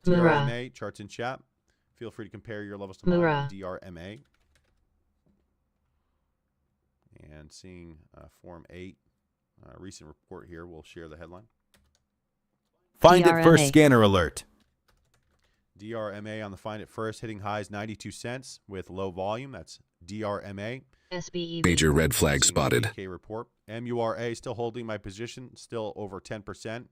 DRMA, charts and chat. Feel free to compare your levels to mine, DRMA. And seeing Form 8, recent report here, we'll share the headline. Find It First scanner alert. DRMA on the Find It First, hitting highs 92 cents with low volume. That's DRMA. Major red flag spotted. Report. MURA still holding my position, still over 10%.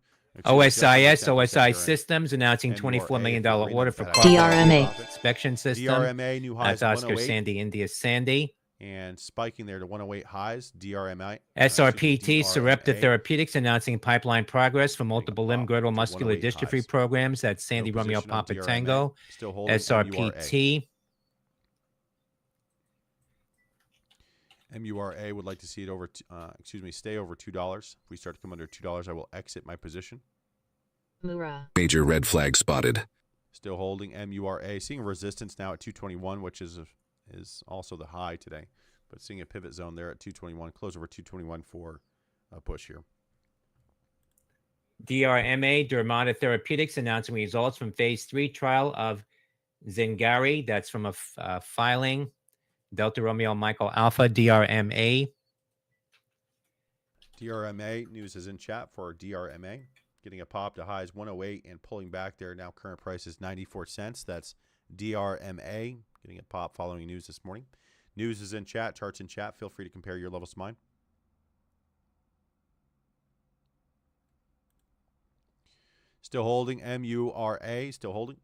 OSI Systems announcing $24 million order for DRMA inspection system. DRMA new highs. That's Oscar Sandy, India Sandy. And spiking there to 108 highs. DRMA. SRPT, Sarepta Therapeutics announcing pipeline progress for multiple limb girdle muscular dystrophy programs. That's Sandy Romeo Papa Tango. SRPT. MURA would like to see it over, stay over $2. If we start to come under $2, I will exit my position. Major red flag spotted. Still holding MURA, seeing resistance now at 221, which is also the high today, but seeing a pivot zone there at 221, close over 221 for a push here. DRMA, Dermata Therapeutics, announcing results from phase 3 trial of Zingari. That's from a filing. Delta Romeo Michael Alpha, DRMA. DRMA news is in chat for DRMA. Getting a pop to highs 108 and pulling back there. Now current price is 94 cents. That's DRMA. Getting a pop following news this morning. News is in chat, charts in chat. Feel free to compare your levels to mine. Still holding. MURA, still holding.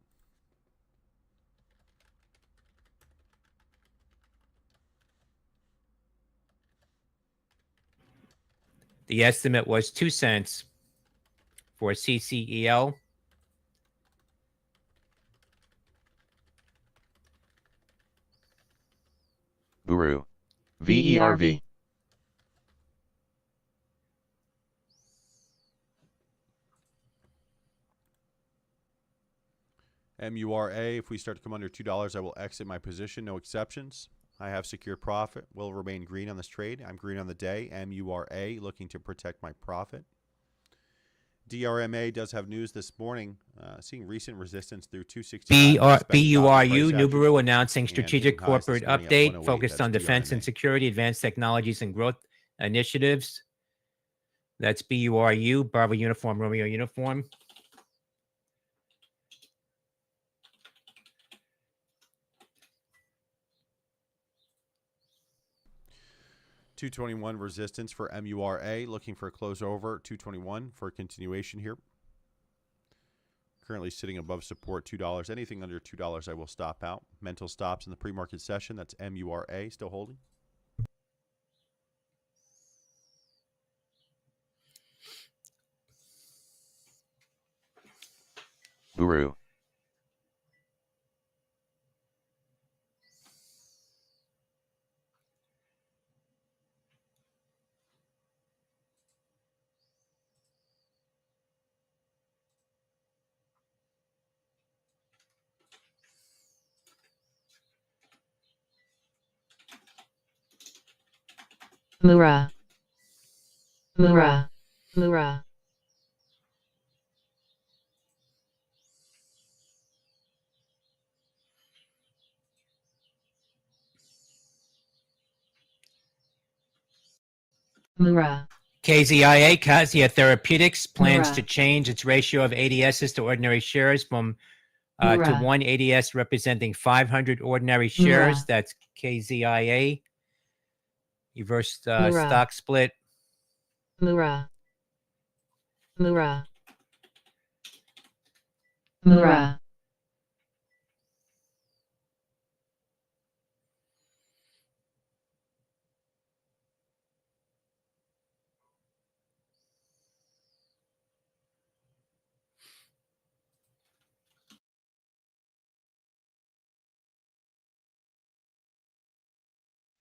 The estimate was 2 cents for CCEL. Buru. VERV. MURA, if we start to come under $2, I will exit my position. No exceptions. I have secured profit. Will remain green on this trade. I'm green on the day. MURA, looking to protect my profit. DRMA does have news this morning, seeing recent resistance through 265. BURU, Nubaru announcing strategic corporate update focused on defense and security, advanced technologies, and growth initiatives. That's BURU, Bravo Uniform, Romeo Uniform. $221 resistance for MURA, looking for a close over $221 for a continuation here. Currently sitting above support $2. Anything under $2 I will stop out. Mental stops in the pre-market session. That's MURA, still holding. Buru. Mura. Mura. Mura. Mura. KZIA, Kazia Therapeutics, plans to change its ratio of ADSs to ordinary shares from to one ADS representing 500 ordinary shares. That's KZIA. Reverse stock split. Mura. Mura. Mura.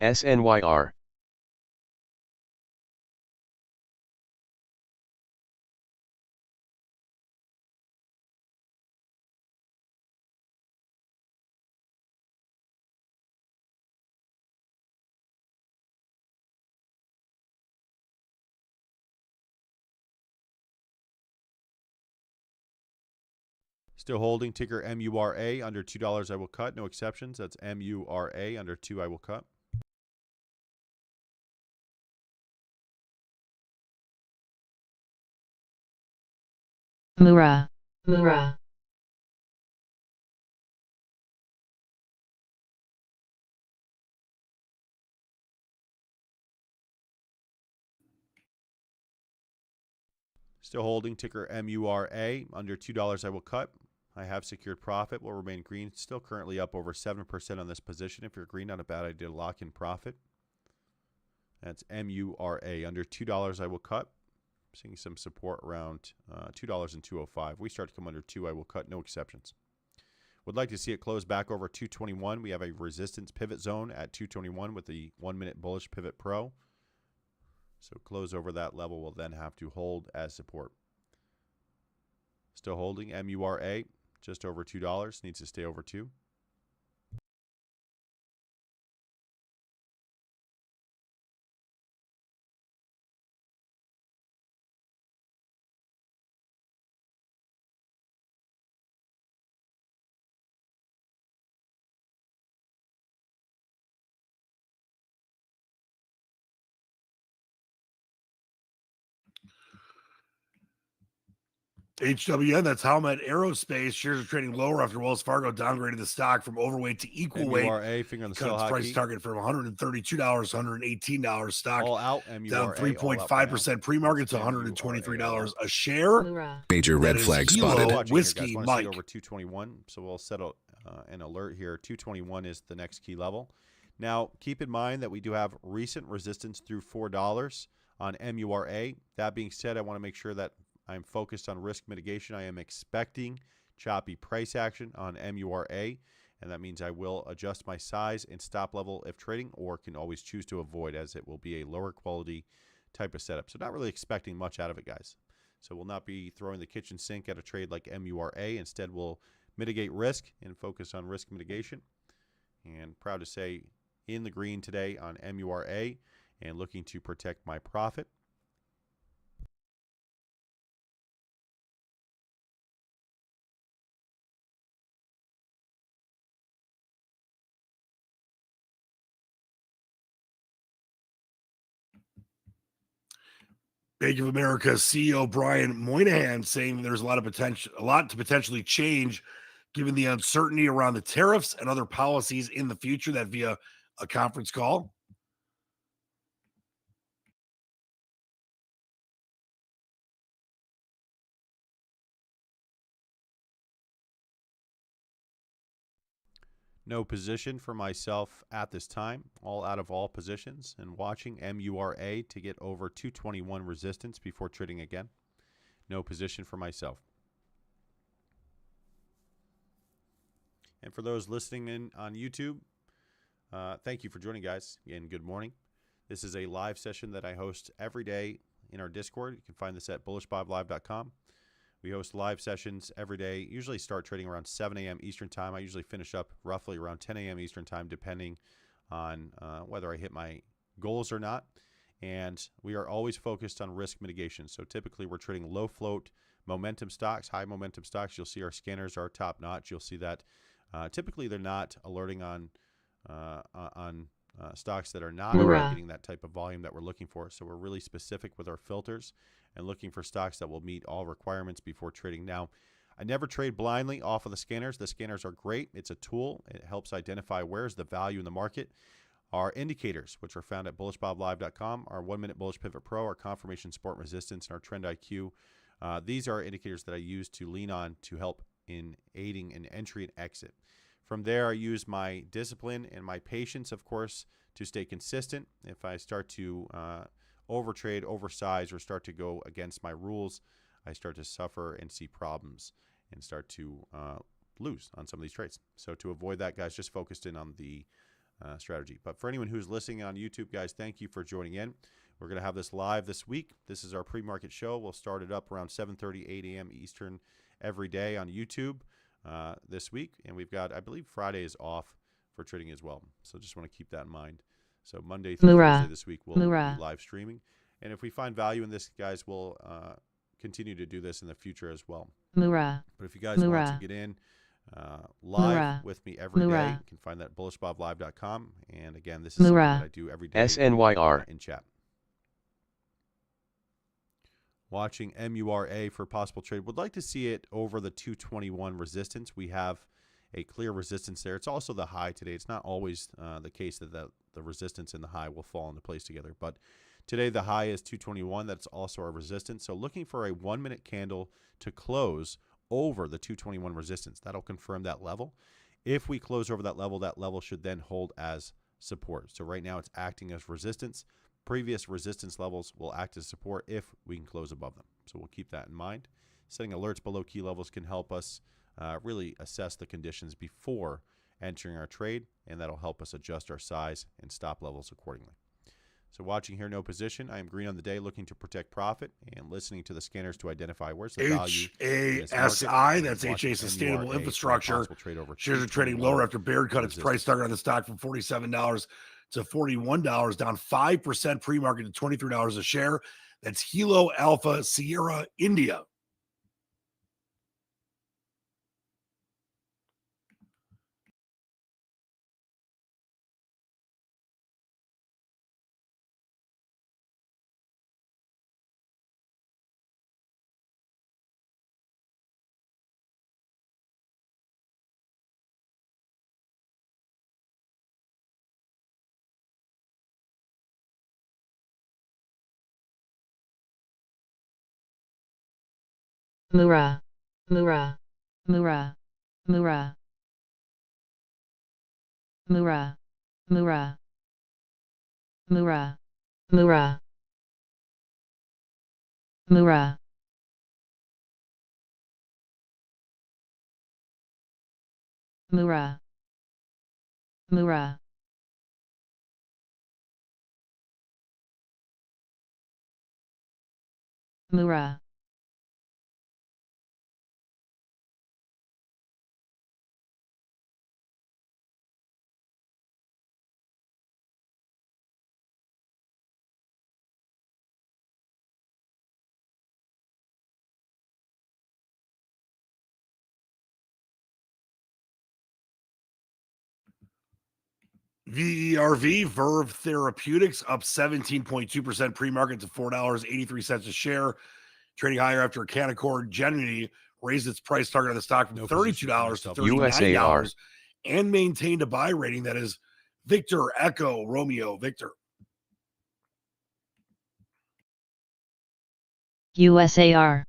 SNYR. Still holding. Ticker MURA, under $2 I will cut. No exceptions. That's MURA, under 2 I will cut. Mura. Mura. Still holding. Ticker MURA, under $2 I will cut. I have secured profit. Will remain green. Still currently up over 7% on this position. If you're green, not a bad idea to lock in profit. That's MURA. Under $2 I will cut. Seeing some support around $2.205. We start to come under 2, I will cut. No exceptions. Would like to see it close back over 221. We have a resistance pivot zone at 221 with the 1-minute bullish pivot pro. So close over that level will then have to hold as support. Still holding. MURA, just over $2. Needs to stay over 2. HWN, that's Howmet Aerospace. Shares are trading lower after Wells Fargo downgraded the stock from overweight to equal weight. MURA, finger on the cut sell its hot price key. target from $132 to $118. Stock All out, MURA, down 3.5%. Pre-market to $123 a share. Major red flag spotted. Whiskey here, guys. Mike. See over 221, so we'll set an alert here. 221 is the next key level. Now, keep in mind that we do have recent resistance through $4 on MURA. That being said, I want to make sure that I'm focused on risk mitigation. I am expecting choppy price action on MURA, and that means I will adjust my size and stop level if trading, or can always choose to avoid, as it will be a lower quality type of setup. So not really expecting much out of it, guys. So we'll not be throwing the kitchen sink at a trade like MURA. Instead, we'll mitigate risk and focus on risk mitigation. And proud to say in the green today on MURA and looking to protect my profit. Bank of America CEO Brian Moynihan saying there's a lot to potentially change given the uncertainty around the tariffs and other policies in the future. That via a conference call. No position for myself at this time, all out of all positions, and watching MURA to get over 221 resistance before trading again. No position for myself. And for those listening in on YouTube, thank you for joining, guys, and good morning. This is a live session that I host every day in our Discord. You can find this at bullishboblive.com. We host live sessions every day, usually start trading around 7 a.m. Eastern time. I usually finish up roughly around 10 a.m. Eastern time, depending on whether I hit my goals or not. And we are always focused on risk mitigation. So typically we're trading low float momentum stocks, high momentum stocks. You'll see our scanners are top notch. You'll see that typically they're not alerting on stocks that are not getting that type of volume that we're looking for. So we're really specific with our filters and looking for stocks that will meet all requirements before trading. Now, I never trade blindly off of the scanners. The scanners are great. It's a tool. It helps identify where's the value in the market. Our indicators, which are found at bullishboblive.com, our 1-minute Bullish Pivot Pro, our confirmation support resistance, and our trend IQ. These are indicators that I use to lean on to help in aiding an entry and exit. From there, I use my discipline and my patience, of course, to stay consistent. If I start to overtrade, oversize, or start to go against my rules, I start to suffer and see problems and start to lose on some of these trades. So to avoid that, guys, just focused in on the strategy. But for anyone who's listening on YouTube, guys, thank you for joining in. We're going to have this live this week. This is our pre-market show. We'll start it up around 7:30, 8 a.m. Eastern every day on YouTube this week. And we've got, I believe Friday is off for trading as well. So just want to keep that in mind. So Monday through Thursday this week, we'll be live streaming. And if we find value in this, guys, we'll continue to do this in the future as well. But if you guys want to get in live with me every day, you can find that at bullishboblive.com. And again, this is something that I do every day SNYR. in chat. Watching MURA for possible trade. Would like to see it over the 221 resistance. We have a clear resistance there. It's also the high today. It's not always the case that the resistance and the high will fall into place together. But today the high is 221. That's also our resistance. So looking for a 1-minute candle to close over the 221 resistance. That'll confirm that level. If we close over that level should then hold as support. So right now it's acting as resistance. Previous resistance levels will act as support if we can close above them. So we'll keep that in mind. Setting alerts below key levels can help us really assess the conditions before entering our trade, and that'll help us adjust our size and stop levels accordingly. So watching here, no position. I am green on the day, looking to protect profit and listening to the scanners to identify where's the value. HASI, that's HA Sustainable Infrastructure. Shares are trading lower after Baird cut its price target on the stock from $47 to $41, down 5% pre-market to $23 a share. That's Hilo Alpha Sierra India. Mura, Mura, Mura, Mura, Mura, Mura, Mura, Mura, Mura, Mura, Mura, Mura, VERV, Verve Therapeutics, up 17.2% pre-market to $4.83 a share, trading higher after Canaccord Genuity raised its price target on the stock from $32 to $39 and maintained a buy rating that is Victor Echo Romeo Victor. USAR,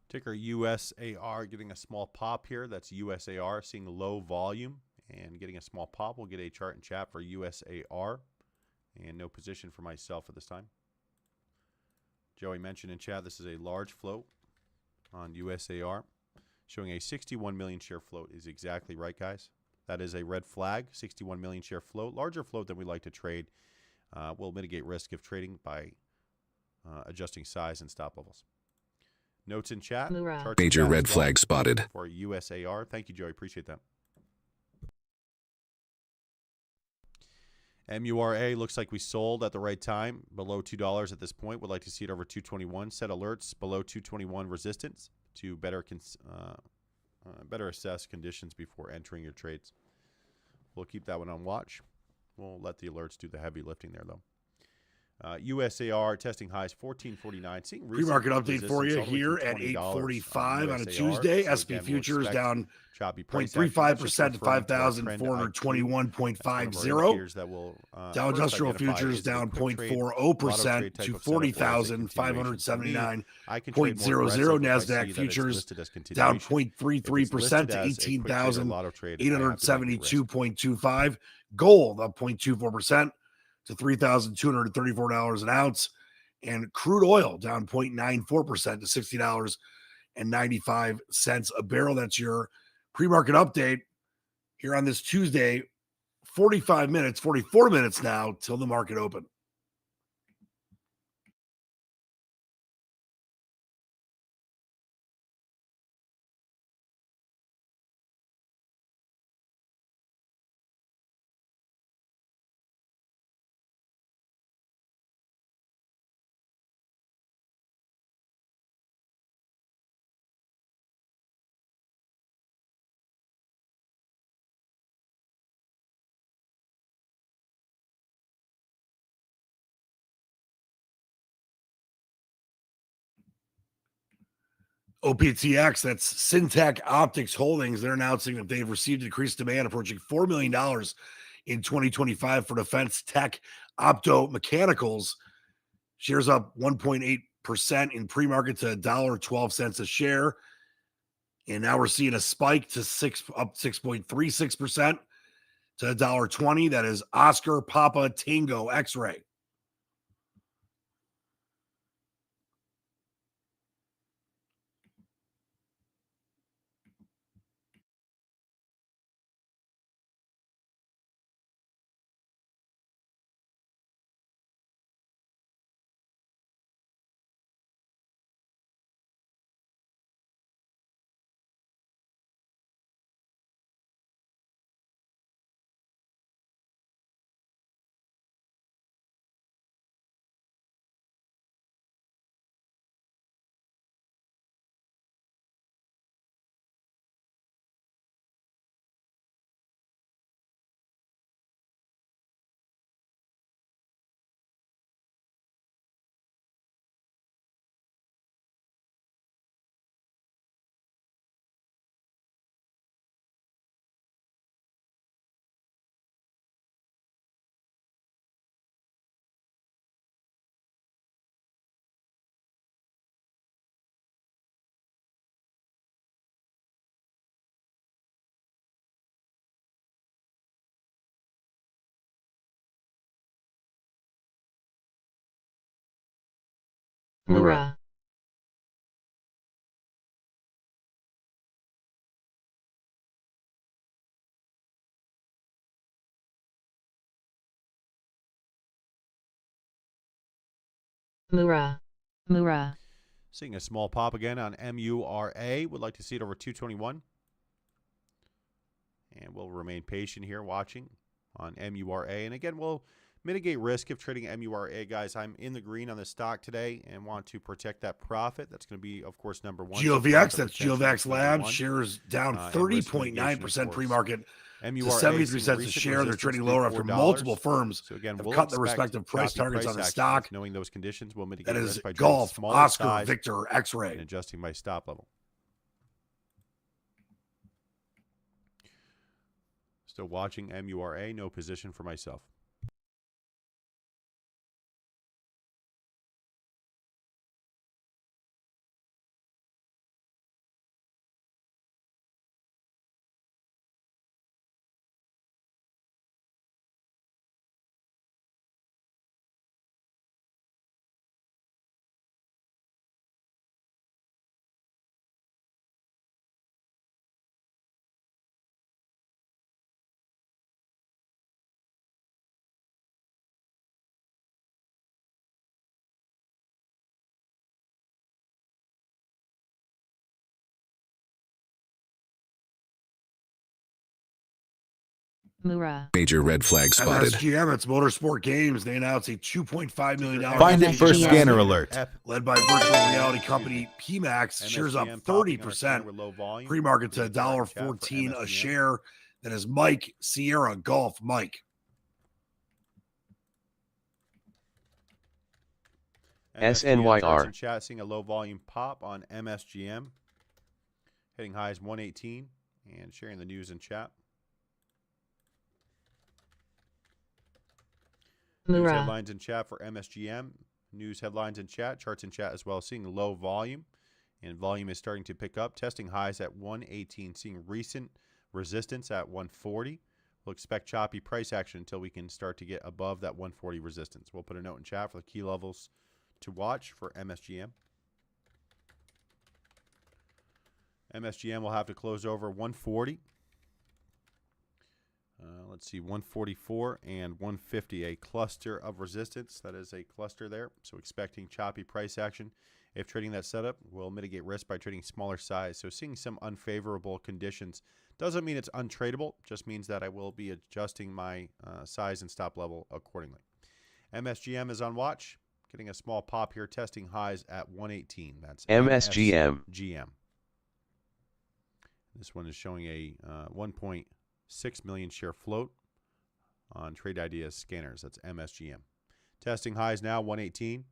Ticker USAR getting a small pop here. That's USAR seeing low volume and getting a small pop. We'll get a chart and chat for USAR and no position for myself at this time. Joey mentioned in chat this is a large float on USAR. Showing a 61 million share float is exactly right, guys. That is a red flag, 61 million share float. Larger float than we like to trade. Will mitigate risk of trading by adjusting size and stop levels. Notes in chat. Major red flag spotted. For USAR. Thank you, Joey. Appreciate that. MURA looks like we sold at the right time, below $2 at this point. Would like to see it over 221. Set alerts below 221 resistance to better assess conditions before entering your trades. We'll keep that one on watch. We'll let the alerts do the heavy lifting there, though. USAR testing highs 1449. Seeing pre-market update for you here at 8:45 on a Tuesday. So SP futures down choppy 0.35% to 5,421.50. Dow Industrial futures down 0.40% to 40,579.00. Nasdaq futures down 0.33% to 18,872.25. Gold up 0.24% to $3,234 an ounce, and crude oil down 0.94% to $60.95 a barrel. That's your pre-market update here on this Tuesday. 44 minutes now till the market open. OPTX, that's Syntec Optics Holdings. They're announcing that they've received increased demand approaching $4 million in 2025 for defense tech opto mechanicals. Shares up 1.8% in pre-market to $1.12 a share. And now we're seeing a spike to up 6.36% to $1.20. That is Oscar Papa Tango X-Ray. Mura. Mura. Mura. Seeing a small pop again on MURA. Would like to see it over 221. And we'll remain patient here watching on MURA. And again, we'll mitigate risk if trading MURA, guys. I'm in the green on the stock today and want to protect that profit. That's going to be, of course, number one. GeoVX, that's GeoVX Labs. Shares down 30.9% pre-market to 73 cents a share. They're trading lower after multiple firms have cut their respective price targets on the stock. Knowing those conditions, we'll mitigate that is risk by Golf, Oscar, size Victor, X-Ray. and adjusting my stop level. Still watching MURA, no position for myself. Mura. Major red flag spotted. MSGM, it's Motorsport Games. They announced a $2.5 million. Find it for scanner alert. Led by virtual reality company PMax. Shares up 30%. Pre-market to $1.14 a share. That is Mike Sierra Golf. Mike. SNYR. Chat seeing a low volume pop on MSGM. Hitting highs 118 and sharing the news in chat. News headlines in chat for MSGM. News headlines in chat. Charts in chat as well. Seeing low volume. And volume is starting to pick up. Testing highs at 118. Seeing recent resistance at 140. We'll expect choppy price action until we can start to get above that 140 resistance. We'll put a note in chat for the key levels to watch for MSGM. MSGM will have to close over 140. Let's see, 144 and 150, a cluster of resistance. That is a cluster there. So expecting choppy price action. If trading that setup, we'll mitigate risk by trading smaller size. So seeing some unfavorable conditions doesn't mean it's untradeable. Just means that I will be adjusting my size and stop level accordingly. MSGM is on watch. Getting a small pop here, testing highs at 118. That's MSGM. GM. This one is showing a 1.6 million share float on Trade Ideas scanners. That's MSGM. Testing highs now, 118.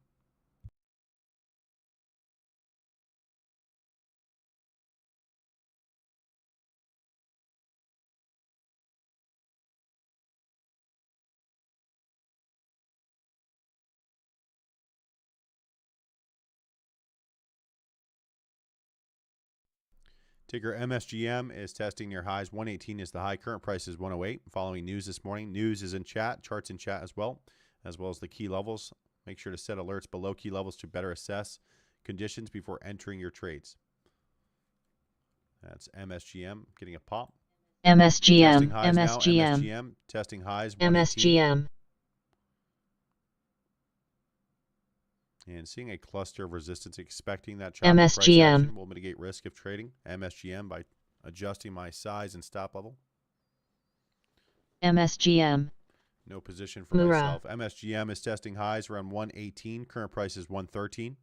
Ticker MSGM is testing near highs. 118 is the high. Current price is 108. Following news this morning. News is in chat. Charts in chat as well as the key levels. Make sure to set alerts below key levels to better assess conditions before entering your trades. That's MSGM getting a pop. MSGM. MSGM testing highs. MSGM. And seeing a cluster of resistance, expecting that choppy price action will mitigate risk of trading MSGM by adjusting my size and stop level. MSGM. No position for myself. MSGM is testing highs around 118. Current price is 113.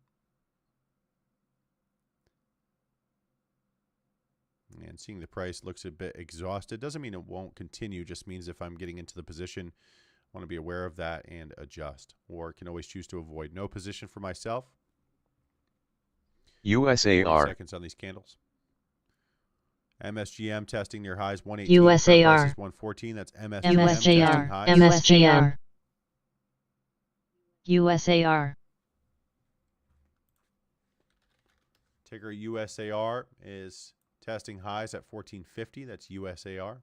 And seeing the price looks a bit exhausted. Doesn't mean it won't continue. Just means if I'm getting into the position, I want to be aware of that and adjust, or can always choose to avoid. No position for myself. USAR. Seconds on these candles. MSGM testing near highs 118. USAR. 114. That's MSGM. USAR. MSGM. USAR. Ticker USAR is testing highs at 1450. That's USAR.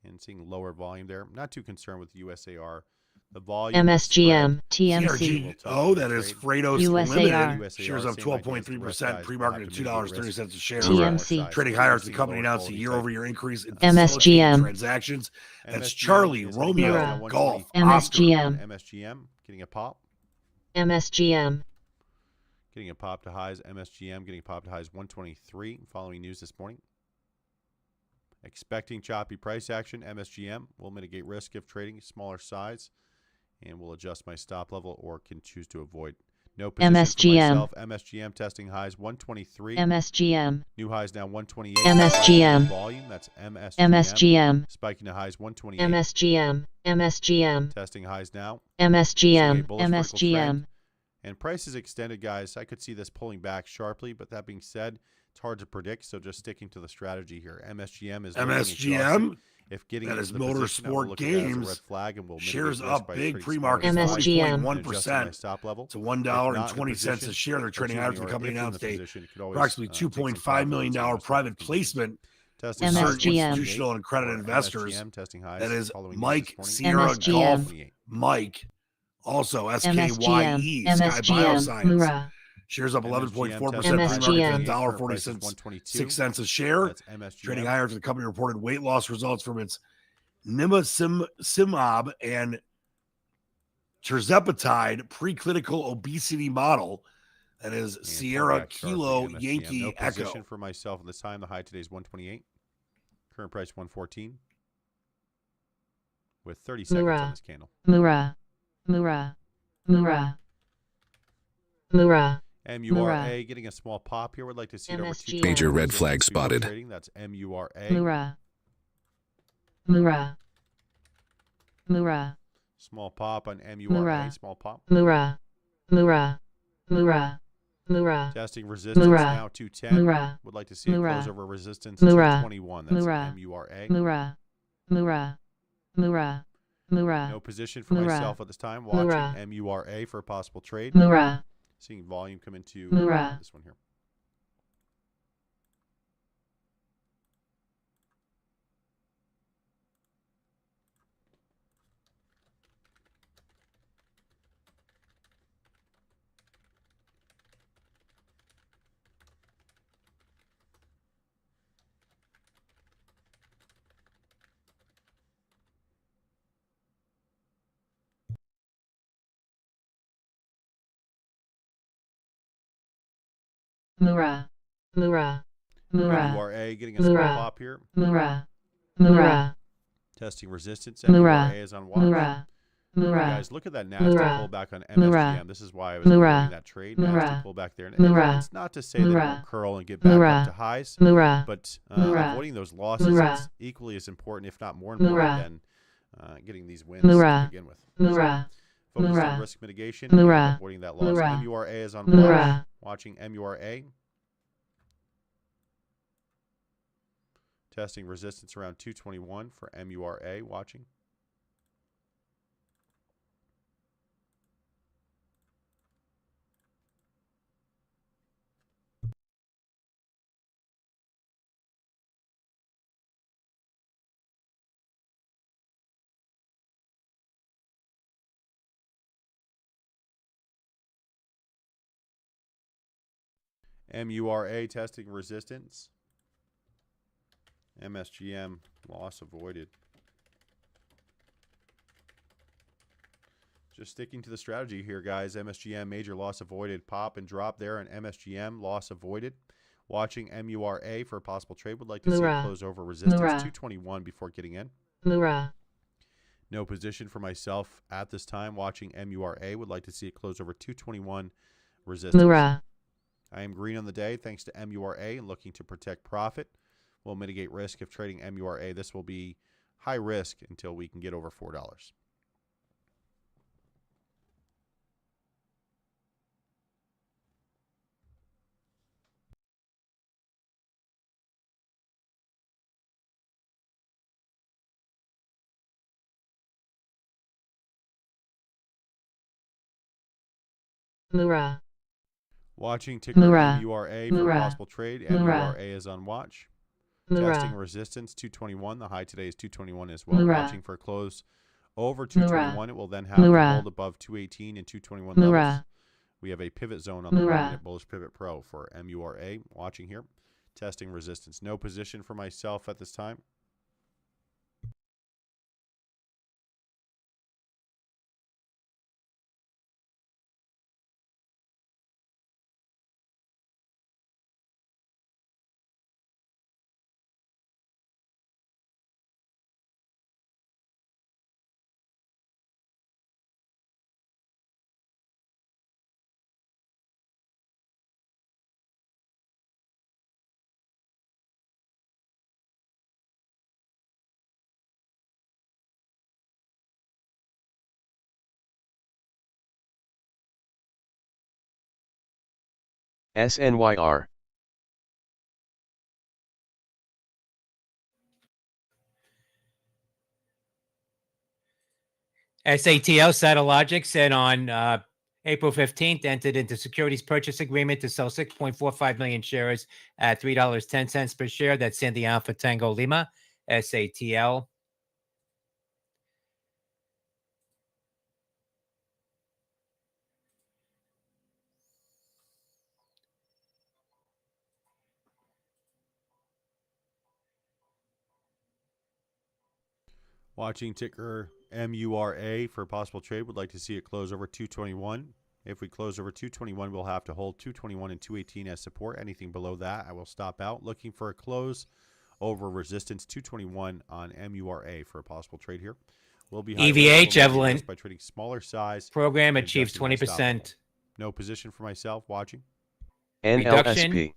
And seeing lower volume there. Not too concerned with USAR. The volume. MSGM, TMC. CRGO, that is Freightos USAR. Limited. Shares up 12.3%. Pre-market at $2.30 a share. TMC. Trading higher as the company announced a year-over-year increase in MSGM. transactions. That's Charlie, Romeo, Golf, MSGM. MSGM getting a pop. MSGM. Getting a pop to highs. MSGM getting a pop to highs 123. Following news this morning. Expecting choppy price action. MSGM will mitigate risk if trading smaller size, and will adjust my stop level or can choose to avoid. No position MSGM. for myself. MSGM testing highs 123. MSGM. New highs now 128. MSGM. Volume, that's MSGM. MSGM. Spiking to highs 128. MSGM. MSGM. Testing highs now. MSGM. MSGM. And prices extended, guys. I could see this pulling back sharply, but that being said, it's hard to predict, so just sticking to the strategy here. MSGM is MSGM. If getting that into is the position, Motorsport Games. red flag and we'll shares up big pre-market. MSGM. 1%. Stop level. It's $1.20 a share. They're trading higher. The company announced a approximately $2.5 million private placement to certain institutional and accredited investors. That is Mike Sierra Golf. Mike. Also, SKYE, Sky Bioscience. Shares up 11.4%. Pre-market $1.46 a share. Trading higher after the company reported weight loss results from its nimacimab and tirzepatide preclinical obesity model. That is Sierra Kilo Yankee no Echo. Position for myself at this time. The high today is 128. Current price 114. With 30 seconds on this candle. Mura. MURA getting a small pop here. Would like to see it over 2. Major red flag spotted. Trading. That's MURA. Mura. Small pop on MURA. Small pop. Mura. Testing resistance now 210. Would like to see it close over resistance 221. That's MURA. No position for myself at this time. Watching MURA for a possible trade. Seeing volume come into this one here. Mura. MURA getting a small pop here. Mura. Testing resistance. MURA is on watch. Guys, look at that nasty pullback on MSGM. This is why I was avoiding that trade. Nasty pullback there. And it's not to say that it will curl and get back up to highs, but avoiding those losses is equally as important, if not more important, than getting these wins to begin with. Focus on risk mitigation, avoiding that loss. MURA is on watch. Watching MURA. Testing resistance around 221 for MURA. Watching. MURA testing resistance. MSGM loss avoided. Just sticking to the strategy here, guys. MSGM major loss avoided. Pop and drop there, and MSGM loss avoided. Watching MURA for a possible trade. Would like to see it close over resistance 221 before getting in. No position for myself at this time. Watching MURA. Would like to see it close over 221 resistance. I am green on the day thanks to MURA and looking to protect profit. We'll mitigate risk if trading MURA. This will be high risk until we can get over $4. Watching ticker MURA for a possible trade. MURA is on watch. Testing resistance 221. The high today is 221 as well. Watching for a close over 221. It will then have to hold above 218 and 221 levels. We have a pivot zone on the 1-minute Bullish Pivot Pro for MURA. Watching here. Testing resistance. No position for myself at this time. SNYR. SATL, Satellogic, said on April 15th, entered into securities purchase agreement to sell 6.45 million shares at $3.10 per share. That's Sandy Alpha Tango Lima, SATL. Watching ticker MURA for a possible trade. Would like to see it close over 221. If we close over 221, we'll have to hold 221 and 218 as support. Anything below that, I will stop out. Looking for a close over resistance 221 on MURA for a possible trade here. We'll be EVH, Evelyn. By trading smaller size. Program achieves 20%. No position for myself. Watching. Reduction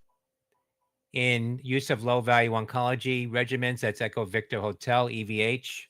in use of low value oncology regimens. That's Echo Victor Hotel, EVH.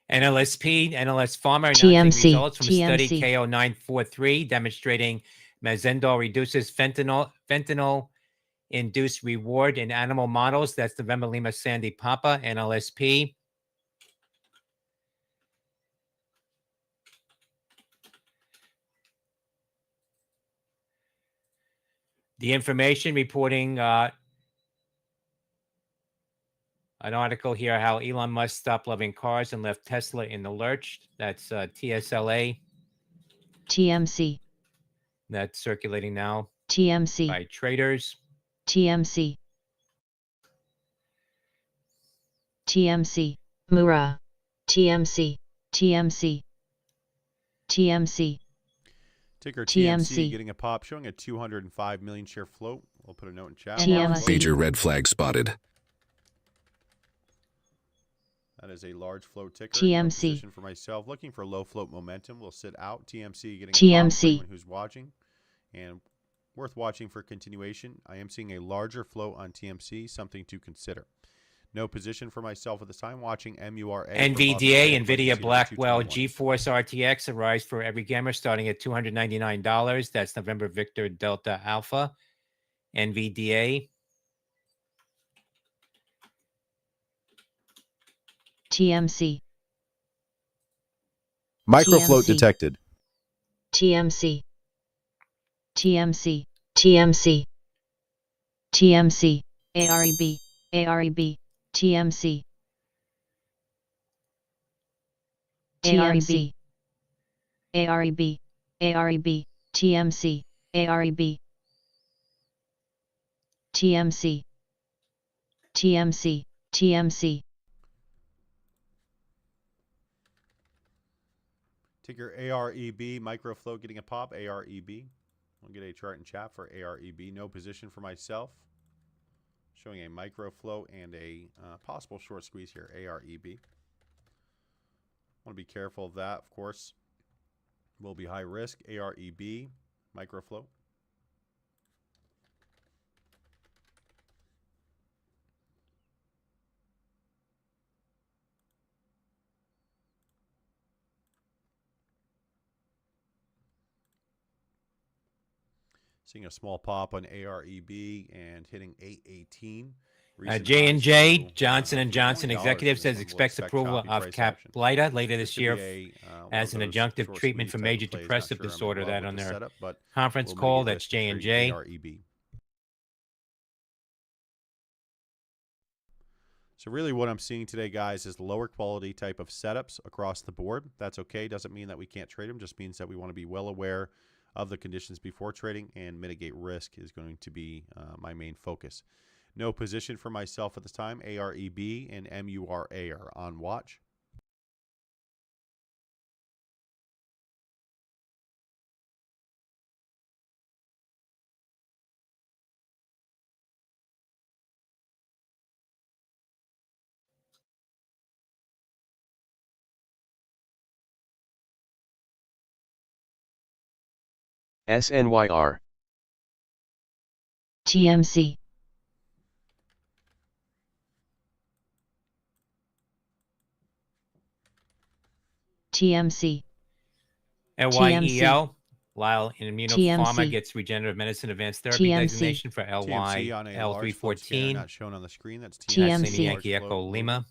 NLSP, NLS Pharma, announcing results from study KO943 demonstrating Mazendal reduces fentanyl-induced reward in animal models. That's November Lima Sandy Papa, NLSP. The information reporting an article here how Elon Musk stopped loving cars and left Tesla in the lurch. That's TSLA. TMC. That's circulating now. TMC. By traders. TMC. TMC. Mura. TMC. TMC. TMC. Ticker TMC getting a pop, showing a 205 million share float. We'll put a note in chat. TMC. Major red flag spotted. That is a large float ticker. TMC. No position for myself. Looking for low float momentum. We'll sit out. TMC getting a pop for anyone who's watching. And worth watching for continuation. I am seeing a larger float on TMC, something to consider. No position for myself at this time. Watching MURA. NVDA, NVIDIA Blackwell GeForce RTX arrives for every gamer starting at $299. That's November Victor Delta Alpha. NVDA. TMC. Microfloat detected. TMC. TMC. TMC. TMC. AREB. AREB. TMC. TMC. AREB. AREB. TMC. AREB. TMC. TMC. TMC. Ticker AREB, Microfloat getting a pop, AREB. We'll get a chart in chat for AREB. No position for myself. Showing a Microfloat and a possible short squeeze here, AREB. Want to be careful of that, of course. Will be high risk, AREB, Microfloat. Seeing a small pop on AREB and hitting 818. J&J, Johnson & Johnson executive says expects approval of Caplyta later this year as an adjunctive treatment for major depressive disorder. That on their conference call. That's J&J. So really what I'm seeing today, guys, is lower quality type of setups across the board. That's okay. Doesn't mean that we can't trade them. Just means that we want to be well aware of the conditions before trading, and mitigate risk is going to be my main focus. No position for myself at this time. AREB and MURA are on watch. SNYR. TMC. TMC. LYEL. Lyle Immunopharma TMC. gets regenerative medicine advanced therapy designation for LYL314. Not shown on the screen. That's TMC. Yankee Echo Lima.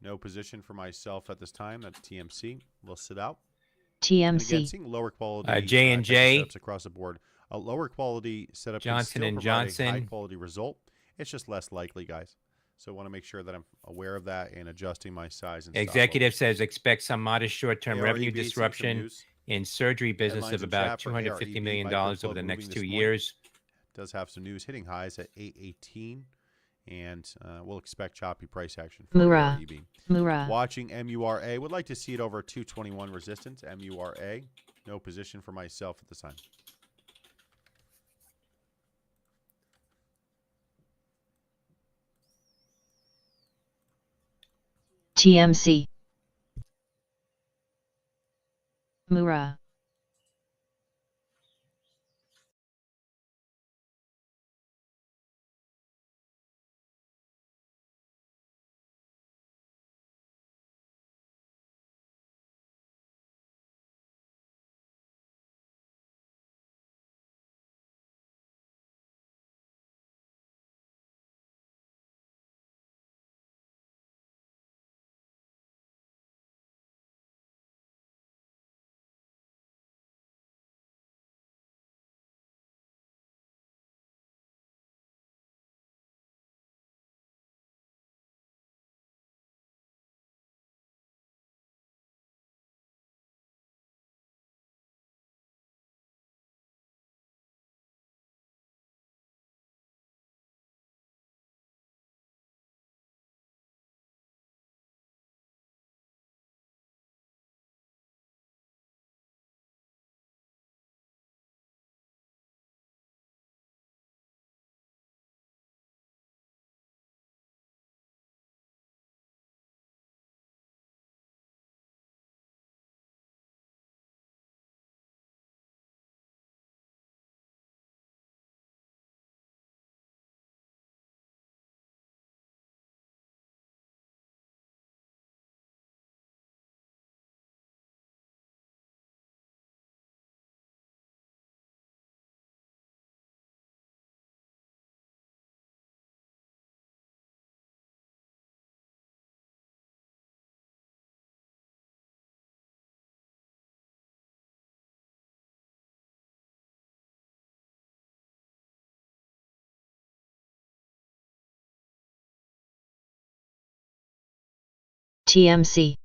No position for myself at this time. That's TMC. We'll sit out. TMC. And again, seeing lower quality J&J setups across the board. A lower quality setup Johnson can still & provide Johnson. a high quality result. It's just less likely, guys. So I want to make sure that I'm aware of that and adjusting my size. And executive says expect some modest short-term revenue disruption in surgery business Headlines of about $250 million over the next 2 years. Does have some news hitting highs at 818, and we'll expect choppy price action for Mura. AREB. Mura. Watching MURA. Would like to see it over 221 resistance. MURA. No position for myself at this time. TMC. Mura. TMC.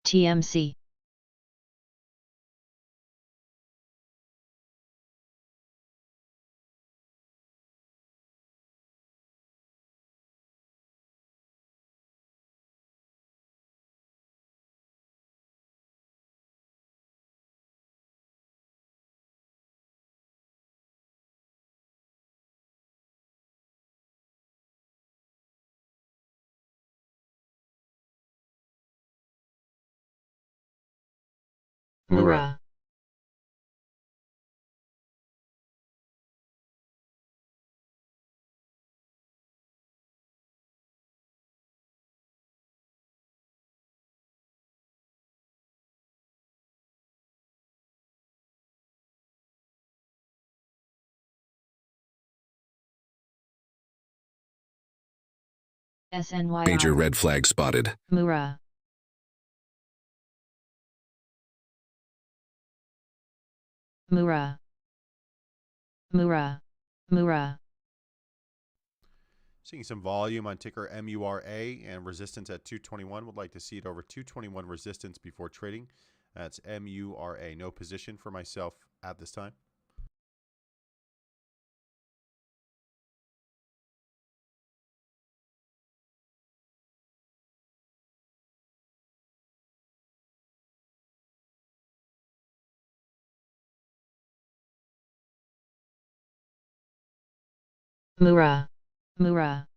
TMC. Mura. SNYR. Major red flag spotted. Mura. Mura. Mura. Mura. Seeing some volume on ticker MURA and resistance at 221. Would like to see it over 221 resistance before trading. That's MURA. No position for myself at this time. Mura. Mura.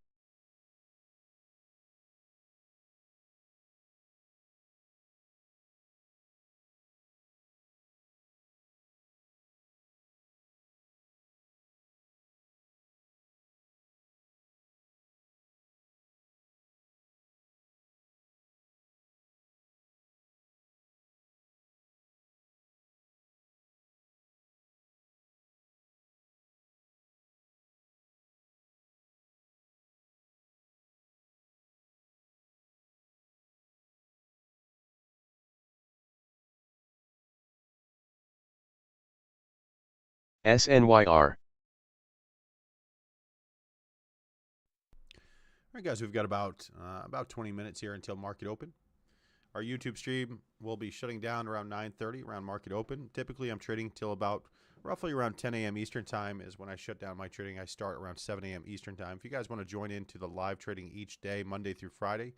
SNYR. All right, guys, we've got about 20 minutes here until market open. Our YouTube stream will be shutting down around 9:30, around market open. Typically, I'm trading till about roughly around 10 a.m. Eastern time is when I shut down my trading. I start around 7 a.m. Eastern time. If you guys want to join into the live trading each day, Monday through Friday,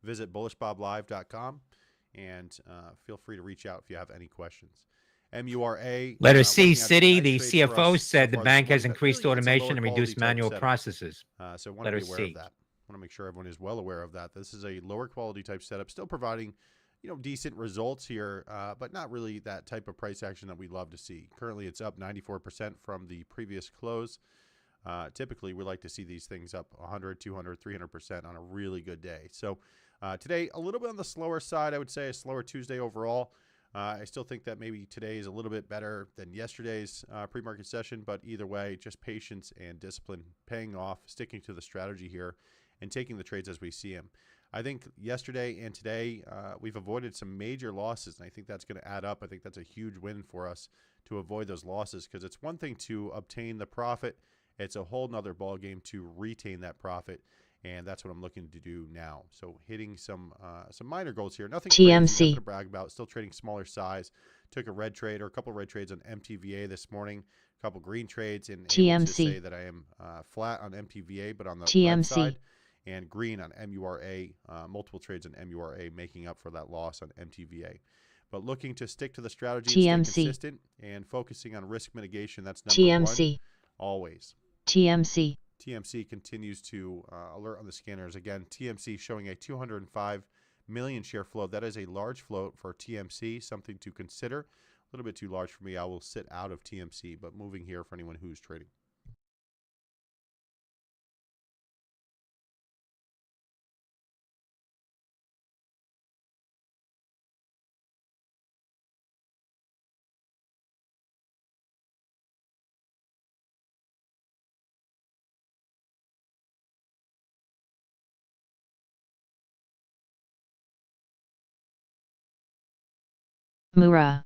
visit bullishboblive.com and feel free to reach out if you have any questions. MURA. Letter C, Citi, the CFO said the bank has increased automation and reduced manual processes. So I want to be aware of that. I want to make sure everyone is well aware of that. This is a lower quality type setup, still providing, decent results here, but not really that type of price action that we love to see. Currently, it's up 94% from the previous close. Typically, we like to see these things up 100, 200, 300% on a really good day. So today, a little bit on the slower side, I would say a slower Tuesday overall. I still think that maybe today is a little bit better than yesterday's pre-market session, but either way, just patience and discipline paying off, sticking to the strategy here, and taking the trades as we see them. I think yesterday and today we've avoided some major losses, and I think that's going to add up. I think that's a huge win for us to avoid those losses, because it's one thing to obtain the profit. It's a whole nother ball game to retain that profit, and that's what I'm looking to do now. So hitting some minor goals here. Nothing crazy, nothing to brag about. Still trading smaller size. Took a red trade or a couple of red trades on MTVA this morning. A couple green trades, and able to say that I am flat on MTVA, but on the red side, and green on MURA. Multiple trades on MURA making up for that loss on MTVA. But looking to stick to the strategy, and stay consistent, and focusing on risk mitigation. That's number one. Always. TMC continues to alert on the scanners. Again, TMC showing a 205 million share float. That is a large float for TMC, something to consider. A little bit too large for me. I will sit out of TMC, but moving here for anyone who's trading. Mura.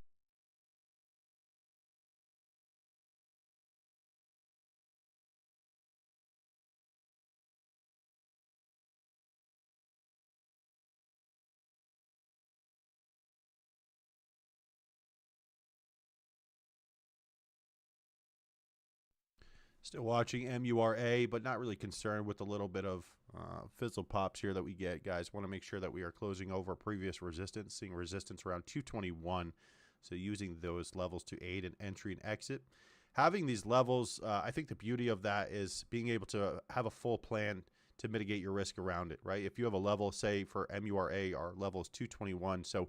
Still watching MURA, but not really concerned with a little bit of fizzle pops here that we get, guys. Want to make sure that we are closing over previous resistance, seeing resistance around 221. So using those levels to aid an entry and exit. Having these levels, I think the beauty of that is being able to have a full plan to mitigate your risk around it, right? If you have a level, say for MURA, our level is 221. So,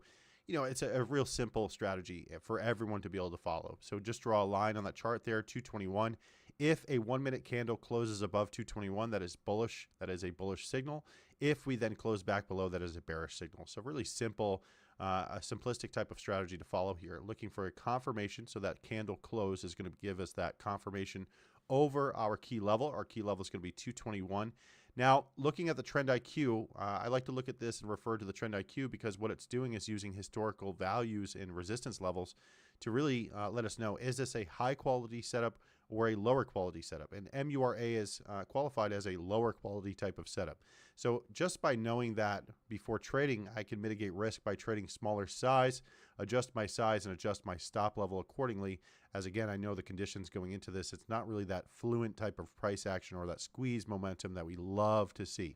it's a real simple strategy for everyone to be able to follow. So just draw a line on that chart there, 221. If a 1 minute candle closes above 221, that is bullish. That is a bullish signal. If we then close back below, that is a bearish signal. So really simple, a simplistic type of strategy to follow here. Looking for a confirmation, so that candle close is going to give us that confirmation over our key level. Our key level is going to be 221. Now, looking at the Trend IQ, I like to look at this and refer to the Trend IQ because what it's doing is using historical values and resistance levels to really let us know, is this a high quality setup or a lower quality setup? And MURA is qualified as a lower quality type of setup. So just by knowing that before trading, I can mitigate risk by trading smaller size, adjust my size, and adjust my stop level accordingly. As again, I know the conditions going into this, it's not really that fluent type of price action or that squeeze momentum that we love to see.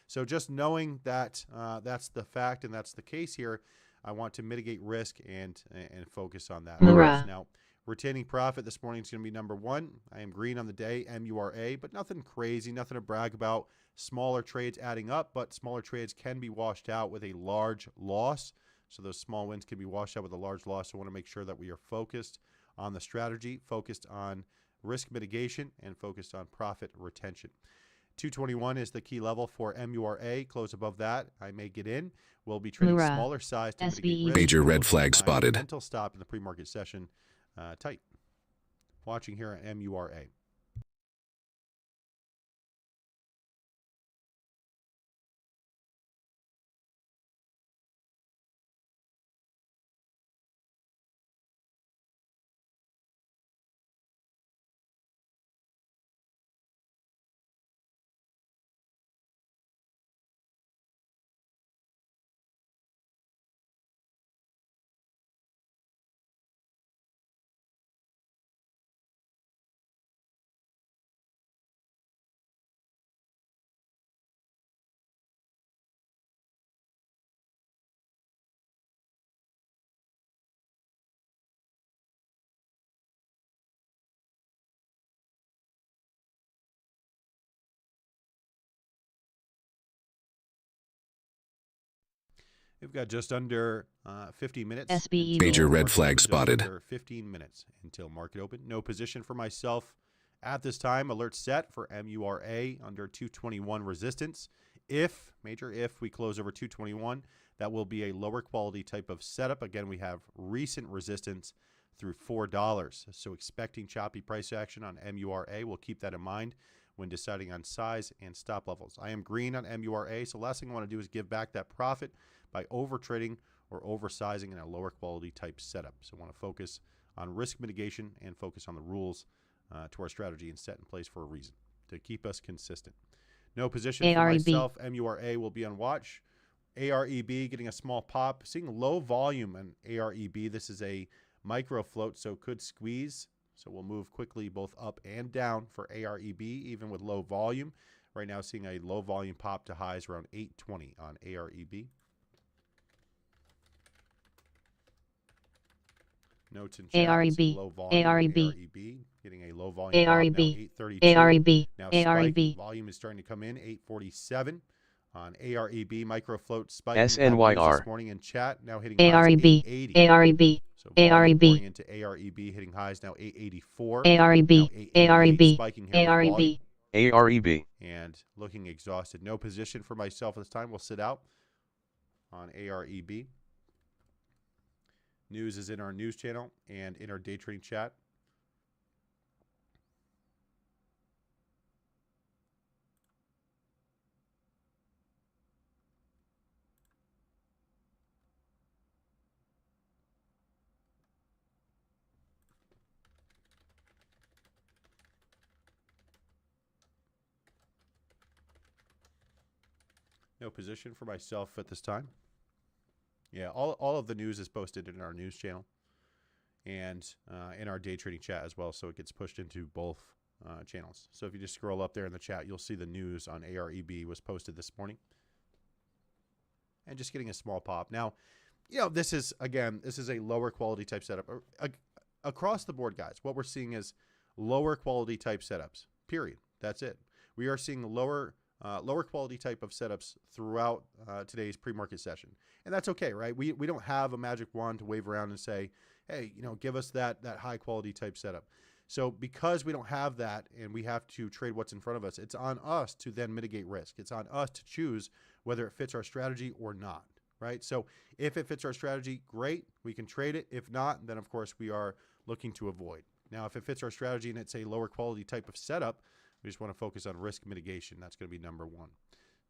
So just knowing that that's the fact and that's the case here, I want to mitigate risk and focus on that. Now, retaining profit this morning is going to be number one. I am green on the day, MURA, but nothing crazy, nothing to brag about. Smaller trades adding up, but smaller trades can be washed out with a large loss. So those small wins can be washed out with a large loss. So I want to make sure that we are focused on the strategy, focused on risk mitigation, and focused on profit retention. 221 is the key level for MURA. Close above that, I may get in. We'll be trading smaller size to mitigate risk. Major red flag spotted. Mental stop in the pre-market session tight. Watching here at MURA. We've got just under 15 minutes. Major red flag spotted. Under 15 minutes until market open. No position for myself at this time. Alert set for MURA under 221 resistance. Major if we close over 221, that will be a lower quality type of setup. Again, we have recent resistance through $4. So expecting choppy price action on MURA. We'll keep that in mind when deciding on size and stop levels. I am green on MURA. So last thing I want to do is give back that profit by over trading or oversizing in a lower quality type setup. So I want to focus on risk mitigation and focus on the rules to our strategy and set in place for a reason to keep us consistent. No position for myself. MURA will be on watch. AREB getting a small pop. Seeing low volume on AREB. This is a micro float, so could squeeze. So we'll move quickly both up and down for AREB, even with low volume. Right now seeing a low volume pop to highs around 820 on AREB. Notes in chat. AREB. Low volume AREB. Getting a low volume AREB. pop now, 832. AREB. Now AREB. volume is starting to come in, 847 on AREB. Microfloat spike SNYR. this morning in chat, now hitting AREB. 880. AREB. So AREB. going into AREB, hitting highs now 884. AREB. AREB. Spiking here with volume. AREB. AREB. And looking exhausted. No position for myself this time. We'll sit out on AREB. News is in our news channel and in our day trading chat. No position for myself at this time. Yeah, all of the news is posted in our news channel and in our day trading chat as well, so it gets pushed into both channels. So if you just scroll up there in the chat, you'll see the news on AREB was posted this morning. And just getting a small pop. Now, this is a lower quality type setup. Across the board, guys, what we're seeing is lower quality type setups, period. That's it. We are seeing lower quality type of setups throughout today's pre-market session. And that's okay, right? We don't have a magic wand to wave around and say, hey, give us that high quality type setup. So because we don't have that and we have to trade what's in front of us, it's on us to then mitigate risk. It's on us to choose whether it fits our strategy or not, right? So if it fits our strategy, great, we can trade it. If not, then of course we are looking to avoid. Now, if it fits our strategy and it's a lower quality type of setup, We just want to focus on risk mitigation. That's going to be number one.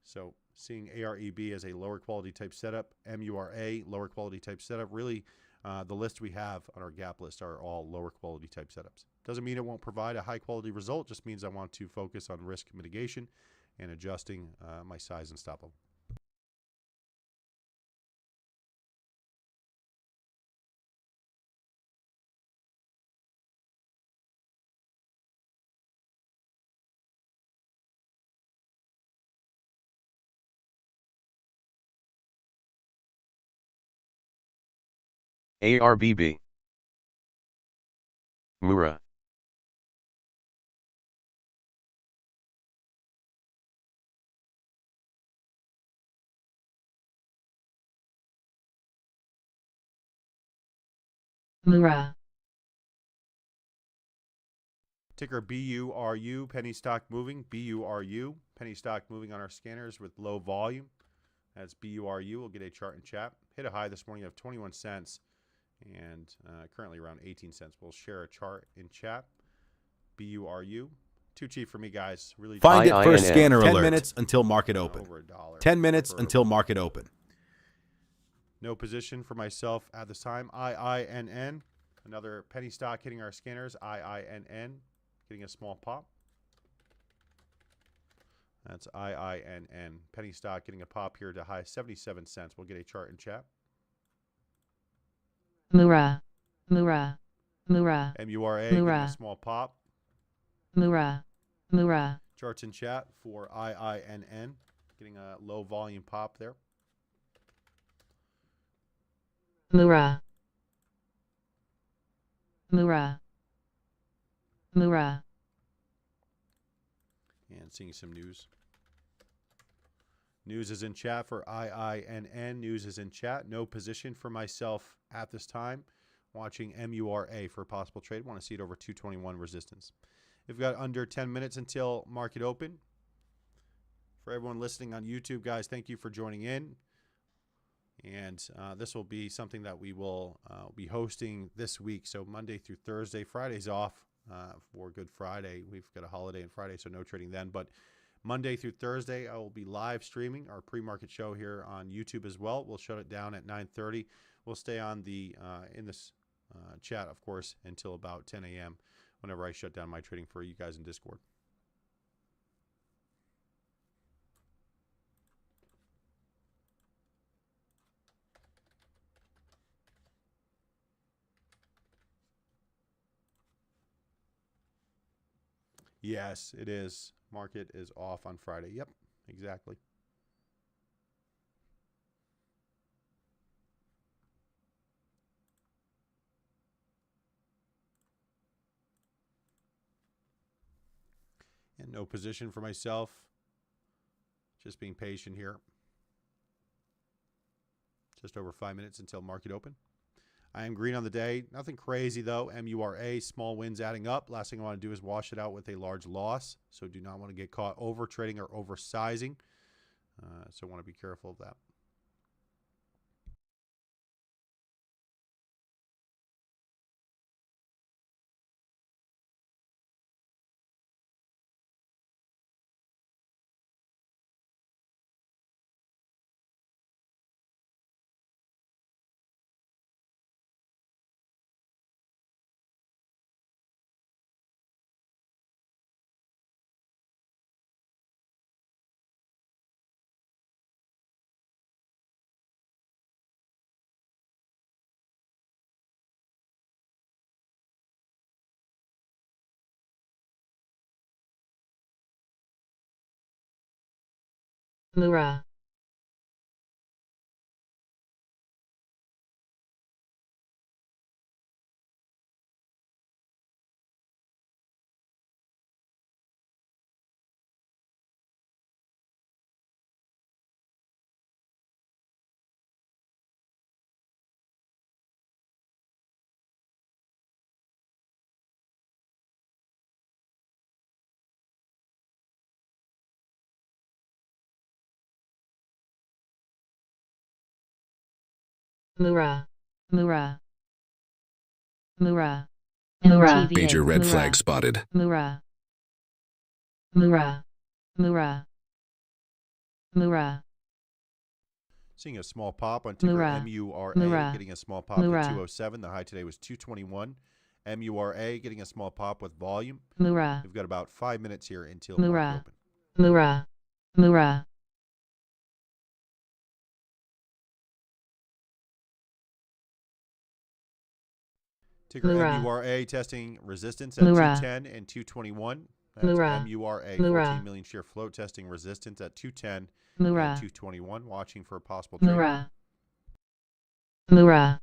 So seeing AREB as a lower quality type setup, MURA, lower quality type setup. Really, the list we have on our gap list are all lower quality type setups. Doesn't mean it won't provide a high quality result. Just means I want to focus on risk mitigation and adjusting my size and stop level. ARBB. Mura. Mura. Ticker BURU, penny stock moving. BURU, penny stock moving on our scanners with low volume. That's BURU. We'll get a chart in chat. Hit a high this morning of 21 cents and currently around 18 cents. We'll share a chart in chat. BURU. Too cheap for me, guys. Really. Find it first scanner 10 alert. 10 minutes until market open. 10 minutes until market open. No position for myself at this time. IINN. Another penny stock hitting our scanners. IINN. Getting a small pop. That's IINN. Penny stock getting a pop here to high 77 cents. We'll get a chart in chat. Mura. Mura. Mura. MURA getting a small pop. Mura. Mura. Charts in chat for IINN. Getting a low volume pop there. Mura. Mura. Mura. And seeing some news. News is in chat for IINN. News is in chat. No position for myself at this time. Watching MURA for a possible trade. Want to see it over 221 resistance. We've got under 10 minutes until market open. For everyone listening on YouTube, guys, thank you for joining in. And this will be something that we will be hosting this week. So Monday through Thursday. Friday's off for Good Friday. We've got a holiday on Friday, so no trading then. But Monday through Thursday, I will be live streaming our pre-market show here on YouTube as well. We'll shut it down at 9:30. We'll stay on the in this chat, of course, until about 10 a.m. whenever I shut down my trading for you guys in Discord. Yes, it is. Market is off on Friday. Yep, exactly. And no position for myself. Just being patient here. Just over 5 minutes until market open. I am green on the day. Nothing crazy, though. MURA, small wins adding up. Last thing I want to do is wash it out with a large loss. So do not want to get caught over trading or oversizing. So I want to be careful of that. Mura. Mura. Mura. Mura. Major red flag spotted. Mura. Mura. Mura. Mura. Seeing a small pop on ticker Mura. MURA, Mura. getting a small pop Mura. at 207. The high today was 221. MURA getting a small pop with volume. Mura. We've got about 5 minutes here until Mura. market open. Mura. Mura. Ticker Mura. MURA testing resistance at Mura. 210 and 221. That's Mura. MURA, Mura. 14 million share float testing resistance at 210 Mura. and 221. Watching for a possible trade. Mura. Mura.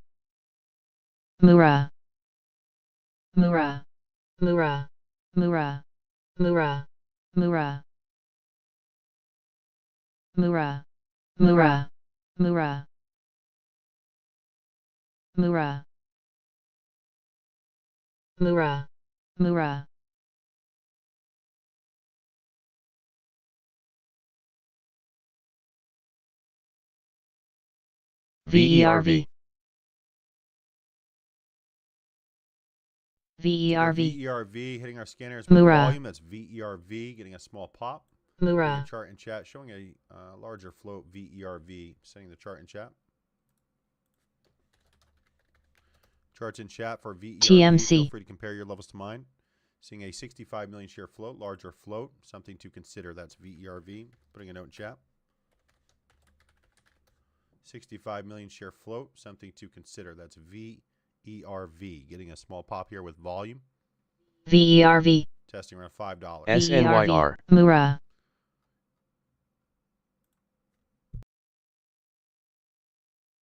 Mura. Mura. Mura. Mura. Mura. Mura. Mura. Mura. Mura. Mura. Mura. Mura. VERV. VERV. VERV hitting our scanners with Mura. volume. That's VERV getting a small pop. Mura. Chart in chat showing a larger float VERV. Setting the chart in chat. Charts in chat for VERV. TMC. Feel free to compare your levels to mine. Seeing a 65 million share float, larger float, something to consider. That's VERV. Putting a note in chat. 65 million share float, something to consider. That's VERV. Getting a small pop here with volume. VERV. Testing around $5. SNYR. Mura.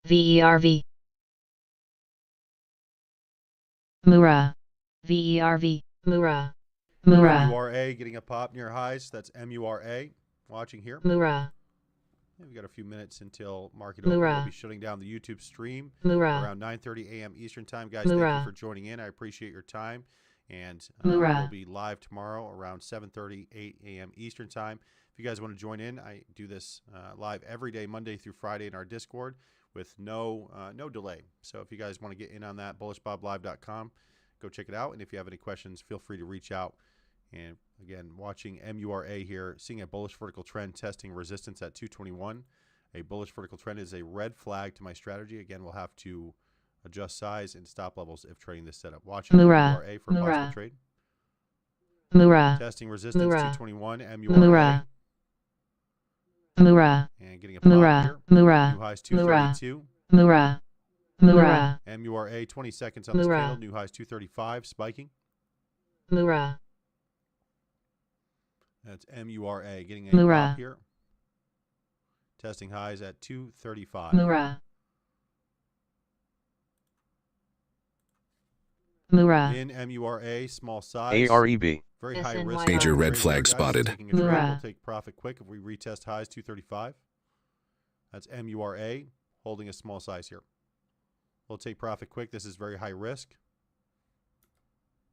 VERV. Mura. VERV. Mura. Mura. MURA getting a pop near highs. That's MURA. Watching here. Mura. We've got a few minutes until market open. Mura. We'll be shutting down the YouTube stream Mura. around 9:30 a.m. Eastern time. Guys, Mura. thank you for joining in. I appreciate your time. And Mura. we'll be live tomorrow around 7:30, 8 a.m. Eastern time. If you guys want to join in, I do this live every day, Monday through Friday in our Discord with no delay. So if you guys want to get in on that, bullishboblive.com, go check it out. And if you have any questions, feel free to reach out. And again, watching MURA here, seeing a bullish vertical trend testing resistance at 221. A bullish vertical trend is a red flag to my strategy. Again, we'll have to adjust size and stop levels if trading this setup. Watching Mura. MURA for a Mura. possible trade. Mura. Testing resistance Mura. 221. MURA. Mura. Mura. And getting a pop Mura. here. Mura. New highs Mura. 232. Mura. Mura. MURA 20 seconds on this Mura. candle. New highs 235. Spiking. Mura. That's MURA getting a Mura. pop here. Testing highs at 235. Mura. Mura. In MURA, small size. AREB. Very high SNYR. risk. Major red Trade flag here, guys. spotted. Taking a trade. Mura. We'll take profit quick if we retest highs 235. That's MURA holding a small size here. We'll take profit quick. This is very high risk.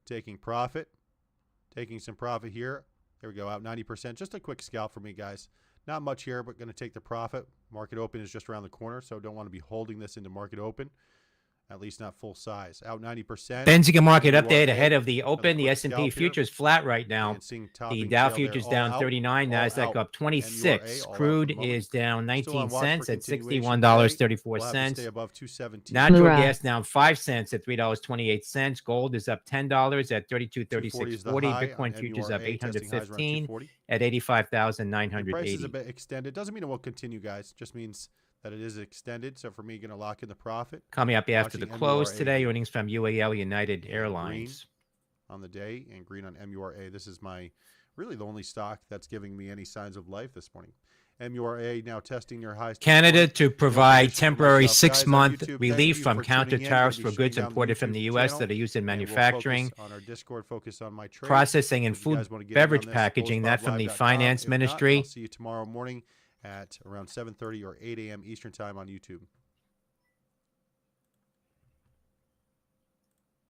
Taking profit. Taking some profit here. There we go, out 90%. Just a quick scalp for me, guys. Not much here, but going to take the profit. Market open is just around the corner, so don't want to be holding this into market open. At least not full size. Out 90%. Benziga market MURA, update ahead of the open. The quick S&P scalp here. futures flat right now. And seeing The topping Dow tail futures there. down All 39, out, all Nasdaq out. up 26. MURA, all out Crude for the moment. is down Still 19 on watch cents for at continuation $61.34. We'll have to stay above 217. Natural Mura. gas down 5 cents at $3.28. Gold is up $10 at 240 is the $32.36.40. high Bitcoin on futures up MURA, testing highs around 815 240. at The price is a 85,980. bit extended. Doesn't mean it won't continue, guys. Just means that it is extended. So for me, going to lock in the profit. Coming up after the Watching close MURA today, earnings from UAL United green Airlines. on the day and green on MURA. This is really the only stock that's giving me any signs of life this morning. MURA now testing their highs. Canada to provide Information for temporary myself. Guys on 6-month YouTube, thank relief you from for counter tuning in. tariffs We'll for be goods shutting down imported from the YouTube U.S. channel, that are used in and we'll manufacturing, focus on our Discord, focus on my trade. processing, and If you guys food wanna get in on beverage this, packaging. That from the bullishboblive.com. finance If not, ministry. I'll see you tomorrow morning at around 7:30 or 8 a.m. Eastern time on YouTube.